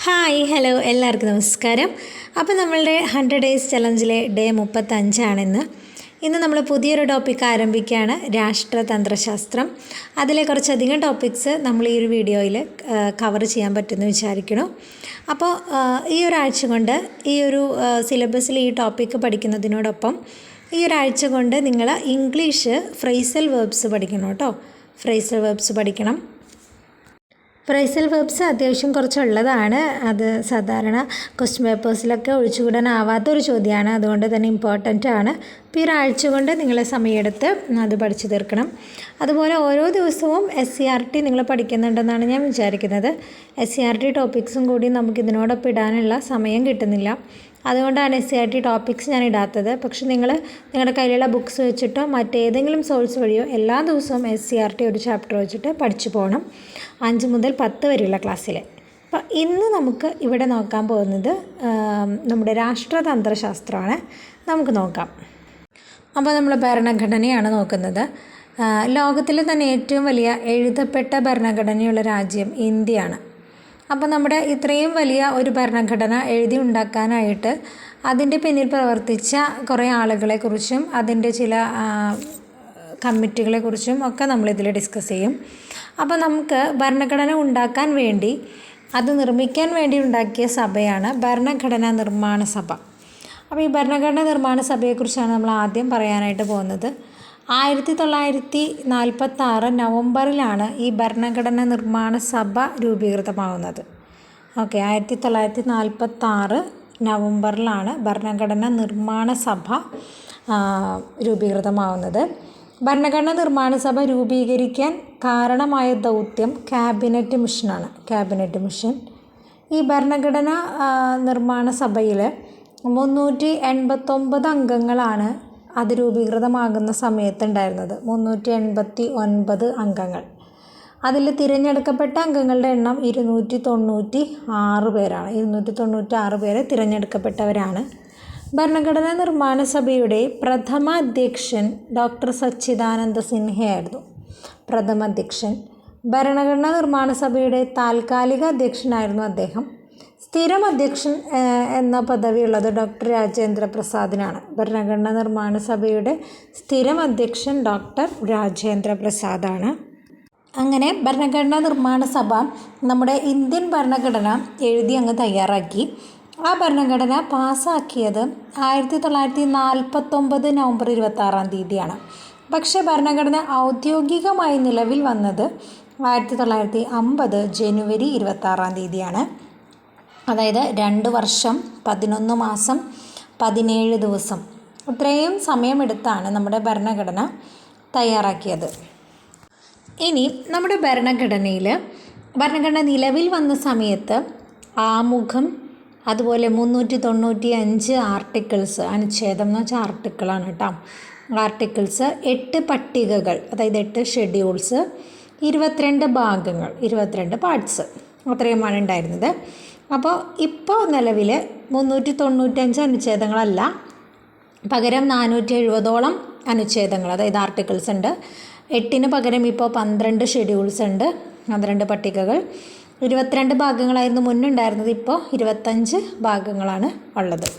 Hi hello എല്ലാവർക്കും നമസ്കാരം. അപ്പോൾ നമ്മളുടെ 100 ഡേയ്സ് ചലഞ്ചിലെ ഡേ 35 ഇന്ന് നമ്മൾ പുതിയൊരു ടോപ്പിക്ക് ആരംഭിക്കുകയാണ്, രാഷ്ട്രതന്ത്രശാസ്ത്രം. അതിലെ കുറച്ചധികം ടോപ്പിക്സ് നമ്മൾ ഈ ഒരു വീഡിയോയിൽ കവർ ചെയ്യാൻ പറ്റുമെന്ന് വിചാരിക്കുന്നു. അപ്പോൾ ഈ ഒരാഴ്ച കൊണ്ട് ഈ ഒരു സിലബസിൽ ഈ ടോപ്പിക്ക് പഠിക്കുന്നതിനോടൊപ്പം ഈ ഒരാഴ്ച കൊണ്ട് നിങ്ങൾ ഇംഗ്ലീഷ് ഫ്രേസൽ വേർബ്സ് പഠിക്കണം കേട്ടോ. ഫ്രേസൽ വേർബ്സ് പഠിക്കണം. ഫ്രേസൽ വേർബ്സ് അത്യാവശ്യം കുറച്ചുള്ളതാണ്. അത് സാധാരണ ക്വസ്റ്റ്യൻ പേപ്പേഴ്സിലൊക്കെ ഒഴിച്ചുകൂടാനാവാത്തൊരു ചോദ്യമാണ്, അതുകൊണ്ട് തന്നെ ഇമ്പോർട്ടൻ്റ് ആണ്. ഇപ്പോൾ ഈ ഒരാഴ്ച കൊണ്ട് നിങ്ങൾ സമയമെടുത്ത് അത് പഠിച്ചു തീർക്കണം. അതുപോലെ ഓരോ ദിവസവും SCERT നിങ്ങൾ പഠിക്കുന്നുണ്ടെന്നാണ് ഞാൻ വിചാരിക്കുന്നത്. SCERT ടോപ്പിക്സും കൂടി നമുക്ക് ഇതിനോടൊപ്പം ഇടാനുള്ള സമയം കിട്ടുന്നില്ല. അതുകൊണ്ടാണ് SCERT ടോപ്പിക്സ് ഞാൻ ഇടാത്തത്. പക്ഷെ നിങ്ങളുടെ കയ്യിലുള്ള ബുക്സ് വെച്ചിട്ടോ മറ്റേതെങ്കിലും സോഴ്സ് വഴിയോ എല്ലാ ദിവസവും SCERT ഒരു ചാപ്റ്റർ വെച്ചിട്ട് പഠിച്ചു പോകണം, 5 മുതൽ 10 വരെയുള്ള ക്ലാസ്സിൽ. അപ്പോൾ ഇന്ന് നമുക്ക് ഇവിടെ നോക്കാൻ പോകുന്നത് നമ്മുടെ രാഷ്ട്രതന്ത്രശാസ്ത്രമാണ്. നമുക്ക് നോക്കാം. അപ്പോൾ നമ്മൾ ഭരണഘടനയാണ് നോക്കുന്നത്. ലോകത്തിലെ തന്നെ ഏറ്റവും വലിയ എഴുതപ്പെട്ട ഭരണഘടനയുള്ള രാജ്യം ഇന്ത്യയാണ്. അപ്പോൾ നമ്മുടെ ഇത്രയും വലിയ ഒരു ഭരണഘടന എഴുതി ഉണ്ടാക്കാനായിട്ട് അതിൻ്റെ പിന്നിൽ പ്രവർത്തിച്ച കുറേ ആളുകളെക്കുറിച്ചും അതിൻ്റെ ചില കമ്മിറ്റികളെക്കുറിച്ചും ഒക്കെ നമ്മളിതിൽ ഡിസ്കസ് ചെയ്യും. അപ്പോൾ നമുക്ക് ഭരണഘടന ഉണ്ടാക്കാൻ വേണ്ടി, അത് നിർമ്മിക്കാൻ വേണ്ടി ഉണ്ടാക്കിയ സഭയാണ് ഭരണഘടനാ നിർമ്മാണ സഭ. അപ്പോൾ ഈ ഭരണഘടനാ നിർമ്മാണ സഭയെക്കുറിച്ചാണ് നമ്മൾ ആദ്യം പറയാനായിട്ട് പോകുന്നത്. 1946 നവംബറിലാണ് ഈ ഭരണഘടനാ നിർമ്മാണ സഭ രൂപീകൃതമാവുന്നത്. ഓക്കെ, 1946 നവംബറിലാണ് ഭരണഘടനാ നിർമ്മാണ സഭ രൂപീകൃതമാവുന്നത്. ഭരണഘടനാ നിർമ്മാണ സഭ രൂപീകരിക്കാൻ കാരണമായ ദൗത്യം ക്യാബിനറ്റ് മിഷനാണ്. Cabinet mission. ഈ ഭരണഘടനാ നിർമ്മാണ സഭയിൽ 389 അംഗങ്ങളാണ് അത് രൂപീകൃതമാകുന്ന സമയത്തുണ്ടായിരുന്നത്. 389 അംഗങ്ങൾ. അതിൽ തിരഞ്ഞെടുക്കപ്പെട്ട അംഗങ്ങളുടെ എണ്ണം 296 പേരാണ്. 296 പേര് തിരഞ്ഞെടുക്കപ്പെട്ടവരാണ്. ഭരണഘടനാ നിർമ്മാണ സഭയുടെ പ്രഥമ അധ്യക്ഷൻ ഡോക്ടർ സച്ചിദാനന്ദ സിൻഹയായിരുന്നു. പ്രഥമ അധ്യക്ഷൻ. ഭരണഘടനാ നിർമ്മാണ സഭയുടെ താൽക്കാലിക അധ്യക്ഷനായിരുന്നു അദ്ദേഹം. സ്ഥിരം അധ്യക്ഷൻ എന്ന പദവിയുള്ളത് ഡോക്ടർ രാജേന്ദ്ര പ്രസാദിനാണ്. ഭരണഘടനാ നിർമ്മാണ സഭയുടെ സ്ഥിരം അധ്യക്ഷൻ ഡോക്ടർ രാജേന്ദ്ര പ്രസാദാണ്. അങ്ങനെ ഭരണഘടനാ നിർമ്മാണ സഭ നമ്മുടെ ഇന്ത്യൻ ഭരണഘടന എഴുതി അങ്ങ് തയ്യാറാക്കി. ആ ഭരണഘടന പാസ്സാക്കിയത് 1949 നവംബർ 26 പക്ഷേ ഭരണഘടന ഔദ്യോഗികമായി നിലവിൽ വന്നത് 1950 ജനുവരി 26 അതായത് 2 വർഷം 11 മാസം 17 ദിവസം അത്രയും സമയമെടുത്താണ് നമ്മുടെ ഭരണഘടന തയ്യാറാക്കിയത്. ഇനി നമ്മുടെ ഭരണഘടന നിലവിൽ വന്ന സമയത്ത് ആമുഖം, അതുപോലെ 395 ആർട്ടിക്കിൾസ്, അനുച്ഛേദം എന്ന് വെച്ചാൽ ആർട്ടിക്കിളാണ് കേട്ടോ. ആർട്ടിക്കിൾസ്, 8 പട്ടികകൾ, അതായത് 8 ഷെഡ്യൂൾസ്, 22 ഭാഗങ്ങൾ, 22 പാർട്സ്, അത്രയുമാണ് ഉണ്ടായിരുന്നത്. അപ്പോൾ ഇപ്പോൾ നിലവിൽ 395 അനുച്ഛേദങ്ങളല്ല, പകരം 470ഓളം അനുച്ഛേദങ്ങൾ, അതായത് ആർട്ടിക്കിൾസ് ഉണ്ട്. 8 പകരം ഇപ്പോൾ 12 ഷെഡ്യൂൾസ് ഉണ്ട്, 12 പട്ടികകൾ. 22 ഭാഗങ്ങളായിരുന്നു മുന്നുണ്ടായിരുന്നത്, ഇപ്പോൾ 25 ഭാഗങ്ങളാണ് ഉള്ളത്.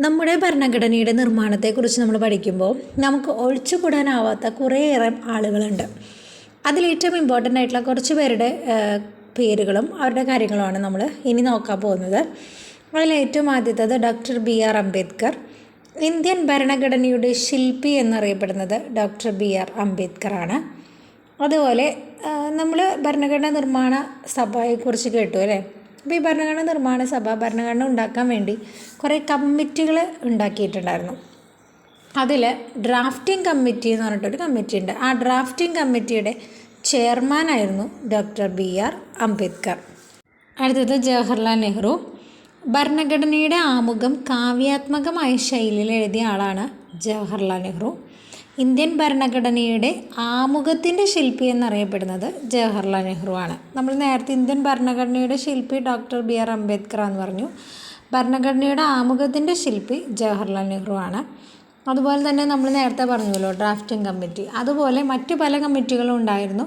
നമ്മുടെ ഭരണഘടനയുടെ നിർമ്മാണത്തെക്കുറിച്ച് നമ്മൾ പഠിക്കുമ്പോൾ നമുക്ക് ഒഴിച്ചുകൂടാനാവാത്ത കുറേയേറെ ആളുകളുണ്ട്. അതിലേറ്റവും ഇമ്പോർട്ടൻ്റ് ആയിട്ടുള്ള കുറച്ച് പേരുടെ പേരുകളും അവരുടെ കാര്യങ്ങളുമാണ് നമ്മൾ ഇനി നോക്കാൻ പോകുന്നത്. അതിലേറ്റവും ആദ്യത്തേത് ഡോക്ടർ BR അംബേദ്കർ. ഇന്ത്യൻ ഭരണഘടനയുടെ ശില്പി എന്നറിയപ്പെടുന്നത് ഡോക്ടർ BR അംബേദ്കർ ആണ്. അതുപോലെ നമ്മൾ ഭരണഘടനാ നിർമ്മാണ സഭയെക്കുറിച്ച് കേട്ടു അല്ലേ. അപ്പോൾ ഈ ഭരണഘടനാ നിർമ്മാണ സഭ ഭരണഘടന ഉണ്ടാക്കാൻ വേണ്ടി കുറേ കമ്മിറ്റികൾ ഉണ്ടാക്കിയിട്ടുണ്ടായിരുന്നു. അതിൽ ഡ്രാഫ്റ്റിംഗ് കമ്മിറ്റി എന്ന് പറഞ്ഞിട്ടൊരു കമ്മിറ്റി ഉണ്ട്. ആ ഡ്രാഫ്റ്റിംഗ് കമ്മിറ്റിയുടെ ചെയർമാനായിരുന്നു ഡോക്ടർ BR അംബേദ്കർ. അടുത്തത് ജവഹർലാൽ നെഹ്റു. ഭരണഘടനയുടെ ആമുഖം കാവ്യാത്മകമായ ശൈലിയിൽ എഴുതിയ ആളാണ് ജവഹർലാൽ നെഹ്റു. ഇന്ത്യൻ ഭരണഘടനയുടെ ആമുഖത്തിൻ്റെ ശില്പി എന്നറിയപ്പെടുന്നത് ജവഹർലാൽ നെഹ്റു ആണ്. നമ്മൾ നേരത്തെ ഇന്ത്യൻ ഭരണഘടനയുടെ ശില്പി ഡോക്ടർ BR അംബേദ്കർ എന്ന് പറഞ്ഞു. ഭരണഘടനയുടെ ആമുഖത്തിൻ്റെ ശില്പി ജവഹർലാൽ നെഹ്റു ആണ്. അതുപോലെ തന്നെ നമ്മൾ നേരത്തെ പറഞ്ഞല്ലോ ഡ്രാഫ്റ്റിംഗ് കമ്മിറ്റി, അതുപോലെ മറ്റു പല കമ്മിറ്റികളും ഉണ്ടായിരുന്നു.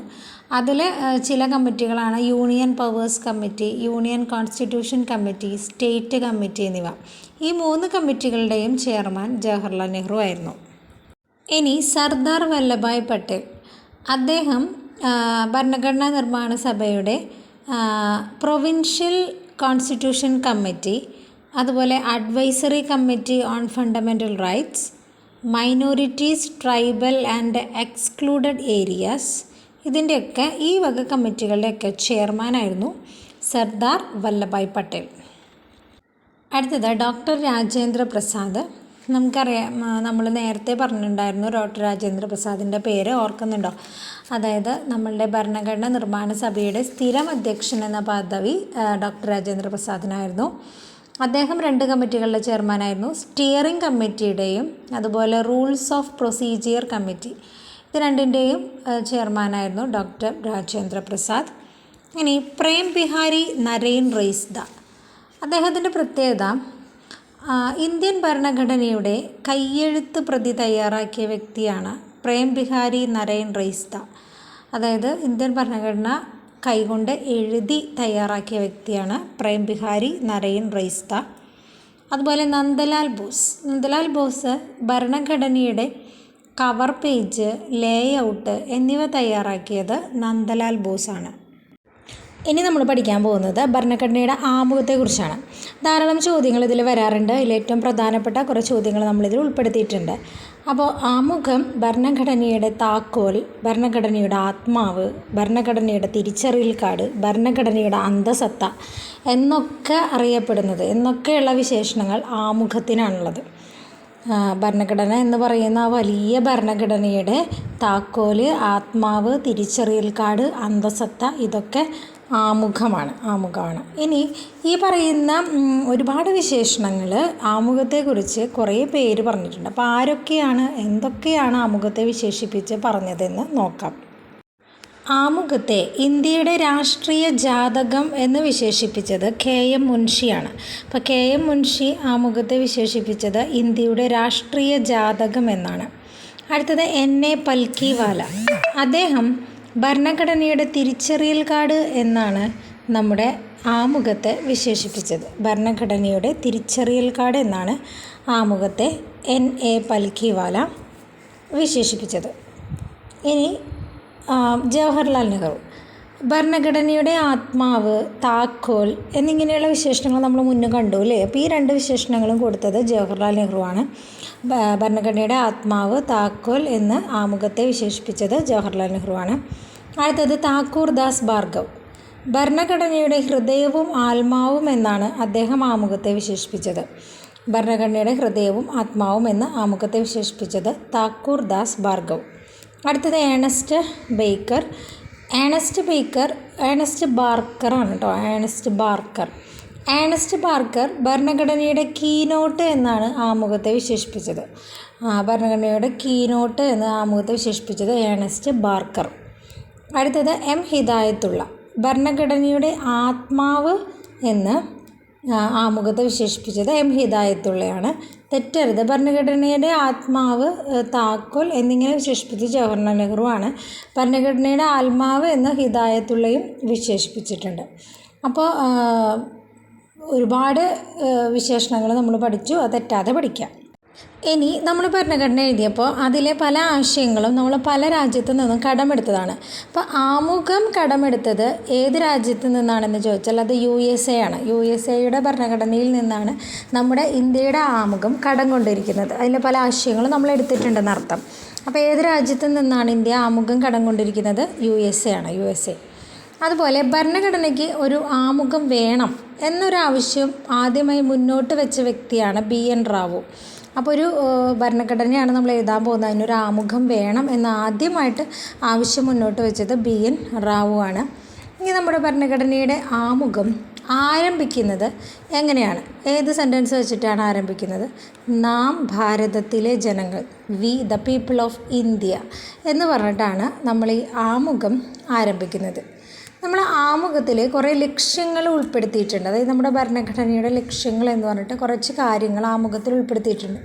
അതിൽ ചില കമ്മിറ്റികളാണ് union powers committee, union constitution committee, state committee എന്നിവ. ഈ 3 കമ്മിറ്റികളുടെയും ചെയർമാൻ ജവഹർലാൽ നെഹ്റു ആയിരുന്നു. ഇനി സർദാർ വല്ലഭായ് പട്ടേൽ, അദ്ദേഹം ഭരണഘടനാ നിർമ്മാണ സഭയുടെ പ്രൊവിൻഷ്യൽ കോൺസ്റ്റിറ്റ്യൂഷൻ കമ്മിറ്റി, അതുപോലെ advisory committee on fundamental rights, minorities, tribal and excluded areas, ഇതിൻ്റെയൊക്കെ ഈ വക കമ്മിറ്റികളുടെയൊക്കെ ചെയർമാനായിരുന്നു സർദാർ വല്ലഭായ് പട്ടേൽ. അടുത്തത് ഡോക്ടർ രാജേന്ദ്ര പ്രസാദ്. നമുക്കറിയാം, നമ്മൾ നേരത്തെ പറഞ്ഞിട്ടുണ്ടായിരുന്നു ഡോക്ടർ രാജേന്ദ്ര പ്രസാദിൻ്റെ പേര് ഓർക്കുന്നുണ്ടോ? അതായത് നമ്മളുടെ ഭരണഘടനാ നിർമ്മാണ സഭയുടെ സ്ഥിരം അധ്യക്ഷൻ എന്ന പദവി ഡോക്ടർ രാജേന്ദ്ര പ്രസാദിനായിരുന്നു. അദ്ദേഹം 2 കമ്മിറ്റികളുടെ ചെയർമാനായിരുന്നു. സ്റ്റിയറിംഗ് കമ്മിറ്റിയുടെയും അതുപോലെ റൂൾസ് ഓഫ് പ്രൊസീജിയർ കമ്മിറ്റി, ഇത് രണ്ടിൻ്റെയും ചെയർമാനായിരുന്നു ഡോക്ടർ രാജേന്ദ്ര പ്രസാദ്. ഇനി പ്രേം ബിഹാരി നരൈൻ റെയ്സ്ദ, അദ്ദേഹത്തിൻ്റെ പ്രത്യേകത ഇന്ത്യൻ ഭരണഘടനയുടെ കയ്യെഴുത്ത് പ്രതി തയ്യാറാക്കിയ വ്യക്തിയാണ് പ്രേം ബിഹാരി നരൈൻ റെയ്സ്ദ. അതായത് ഇന്ത്യൻ ഭരണഘടന കൈകൊണ്ട് എഴുതി തയ്യാറാക്കിയ വ്യക്തിയാണ് പ്രേം ബിഹാരി നരൈൻ റെയ്സ്ദ. അതുപോലെ നന്ദലാൽ ബോസ് ഭരണഘടനയുടെ കവർ പേജ്, ലേഔട്ട് എന്നിവ തയ്യാറാക്കിയത് നന്ദലാൽ ബോസാണ്. ഇനി നമ്മൾ പഠിക്കാൻ പോകുന്നത് ഭരണഘടനയുടെ ആമുഖത്തെക്കുറിച്ചാണ്. ധാരാളം ചോദ്യങ്ങൾ ഇതിൽ വരാറുണ്ട്. ഇതിലേറ്റവും പ്രധാനപ്പെട്ട കുറേ ചോദ്യങ്ങൾ നമ്മളിതിൽ ഉൾപ്പെടുത്തിയിട്ടുണ്ട്. അപ്പോൾ ആമുഖം ഭരണഘടനയുടെ താക്കോൽ, ഭരണഘടനയുടെ ആത്മാവ്, ഭരണഘടനയുടെ തിരിച്ചറിയൽ കാർഡ്, ഭരണഘടനയുടെ അന്തസത്ത എന്നൊക്കെ അറിയപ്പെടുന്നത്, എന്നൊക്കെയുള്ള വിശേഷണങ്ങൾ ആമുഖത്തിനാണുള്ളത്. ഭരണഘടന എന്ന് പറയുന്ന വലിയ ഭരണഘടനയുടെ താക്കോല്, ആത്മാവ്, തിരിച്ചറിയൽ കാർഡ്, അന്തസത്ത ഇതൊക്കെ ആമുഖമാണ്. ഇനി ഈ പറയുന്ന ഒരുപാട് വിശേഷണങ്ങൾ ആമുഖത്തെക്കുറിച്ച് കുറേ പേര് പറഞ്ഞിട്ടുണ്ട്. അപ്പോൾ ആരൊക്കെയാണ്, എന്തൊക്കെയാണ് ആമുഖത്തെ വിശേഷിപ്പിച്ച് പറഞ്ഞതെന്ന് നോക്കാം. ആമുഖത്തെ ഇന്ത്യയുടെ രാഷ്ട്രീയ ജാതകം എന്ന് വിശേഷിപ്പിച്ചത് KM മുൻഷിയാണ്. അപ്പോൾ KM മുൻഷി ആമുഖത്തെ വിശേഷിപ്പിച്ചത് ഇന്ത്യയുടെ രാഷ്ട്രീയ ജാതകം എന്നാണ്. അടുത്തത് NA പൽക്കിവാല, അദ്ദേഹം ഭരണഘടനയുടെ തിരിച്ചറിയൽ കാർഡ് എന്നാണ് നമ്മുടെ ആമുഖത്തെ വിശേഷിപ്പിച്ചത്. ഭരണഘടനയുടെ തിരിച്ചറിയൽ കാർഡ് എന്നാണ് ആമുഖത്തെ NA പൽക്കിവാല വിശേഷിപ്പിച്ചത്. ഇനി ജവഹർലാൽ നെഹ്റു, ഭരണഘടനയുടെ ആത്മാവ്, താക്കോൽ എന്നിങ്ങനെയുള്ള വിശേഷണങ്ങൾ നമ്മൾ മുന്നേ കണ്ടു അല്ലേ? അപ്പോൾ ഈ 2 വിശേഷണങ്ങളും കൊടുത്തത് ജവഹർലാൽ നെഹ്റു ആണ്. ഭരണഘടനയുടെ ആത്മാവ്, താക്കോൽ എന്ന് ആമുഖത്തെ വിശേഷിപ്പിച്ചത് ജവഹർലാൽ നെഹ്റു ആണ്. അടുത്തത് താക്കൂർ ദാസ് ഭാർഗവ്, ഭരണഘടനയുടെ ഹൃദയവും ആത്മാവും എന്നാണ് അദ്ദേഹം ആമുഖത്തെ വിശേഷിപ്പിച്ചത്. ഭരണഘടനയുടെ ഹൃദയവും ആത്മാവും എന്ന് ആമുഖത്തെ വിശേഷിപ്പിച്ചത് താക്കൂർ ദാസ് ഭാർഗവ്. അടുത്തത് ഏണസ്റ്റ് ബാർക്കറാണ് കേട്ടോ. ഏണസ്റ്റ് ബാർക്കർ ഭരണഘടനയുടെ കീനോട്ട് എന്നാണ് ആമുഖത്തെ വിശേഷിപ്പിച്ചത്. ഭരണഘടനയുടെ കീനോട്ട് എന്ന് ആമുഖത്തെ വിശേഷിപ്പിച്ചത് ഏണസ്റ്റ് ബാർക്കർ. അടുത്തത് M ഹിദായത്തുള്ള, ഭരണഘടനയുടെ ആത്മാവ് എന്ന് ആമുഖത്തെ വിശേഷിപ്പിച്ചത് M ഹിദായത്തുള്ളയാണ്. തെറ്റരുത്, ഭരണഘടനയുടെ ആത്മാവ്, താക്കോൽ എന്നിങ്ങനെ വിശേഷിപ്പിച്ചത് ജവഹർലാൽ നെഹ്റു ആണ്. ഭരണഘടനയുടെ ആത്മാവ് എന്ന് ഹിദായത്തുള്ളയും വിശേഷിപ്പിച്ചിട്ടുണ്ട്. അപ്പോൾ ഒരുപാട് വിശേഷണങ്ങൾ നമ്മൾ പഠിച്ചു, അത് തെറ്റാതെ പഠിക്കാം. ഇനി നമ്മൾ ഭരണഘടന എഴുതിയപ്പോൾ അതിലെ പല ആശയങ്ങളും നമ്മൾ പല രാജ്യത്തു നിന്നും കടമെടുത്തതാണ്. അപ്പോൾ ആമുഖം കടമെടുത്തത് ഏത് രാജ്യത്തു നിന്നാണെന്ന് ചോദിച്ചാൽ അത് USA ആണ്. USA ഭരണഘടനയിൽ നിന്നാണ് നമ്മുടെ ഇന്ത്യയുടെ ആമുഖം കടം കൊണ്ടിരിക്കുന്നത്. അതിലെ പല ആശയങ്ങളും നമ്മൾ എടുത്തിട്ടുണ്ടെന്ന് അർത്ഥം. അപ്പോൾ ഏത് രാജ്യത്തു നിന്നാണ് ഇന്ത്യ ആമുഖം കടം കൊണ്ടിരിക്കുന്നത്? USA ആണ്. അതുപോലെ ഭരണഘടനയ്ക്ക് ഒരു ആമുഖം വേണം എന്നൊരാവശ്യം ആദ്യമായി മുന്നോട്ട് വെച്ച വ്യക്തിയാണ് BN റാവു. അപ്പോൾ ഒരു ഭരണഘടനയാണ് നമ്മൾ എഴുതാൻ പോകുന്നത്, അതിനൊരു ആമുഖം വേണം എന്ന് ആദ്യമായിട്ട് ആവശ്യം മുന്നോട്ട് വെച്ചത് BN റാവു ആണ്. ഇനി നമ്മുടെ ഭരണഘടനയുടെ ആമുഖം ആരംഭിക്കുന്നത് എങ്ങനെയാണ്? ഏത് സെൻറ്റൻസ് വെച്ചിട്ടാണ് ആരംഭിക്കുന്നത്? നാം ഭാരതത്തിലെ ജനങ്ങൾ, we the people of India എന്ന് പറഞ്ഞിട്ടാണ് നമ്മൾ ഈ ആമുഖം ആരംഭിക്കുന്നത്. നമ്മൾ ആമുഖത്തിൽ കുറേ ലക്ഷ്യങ്ങൾ ഉൾപ്പെടുത്തിയിട്ടുണ്ട്. അതായത് നമ്മുടെ ഭരണഘടനയുടെ ലക്ഷ്യങ്ങൾ എന്ന് പറഞ്ഞിട്ട് കുറച്ച് കാര്യങ്ങൾ ആമുഖത്തിൽ ഉൾപ്പെടുത്തിയിട്ടുണ്ട്.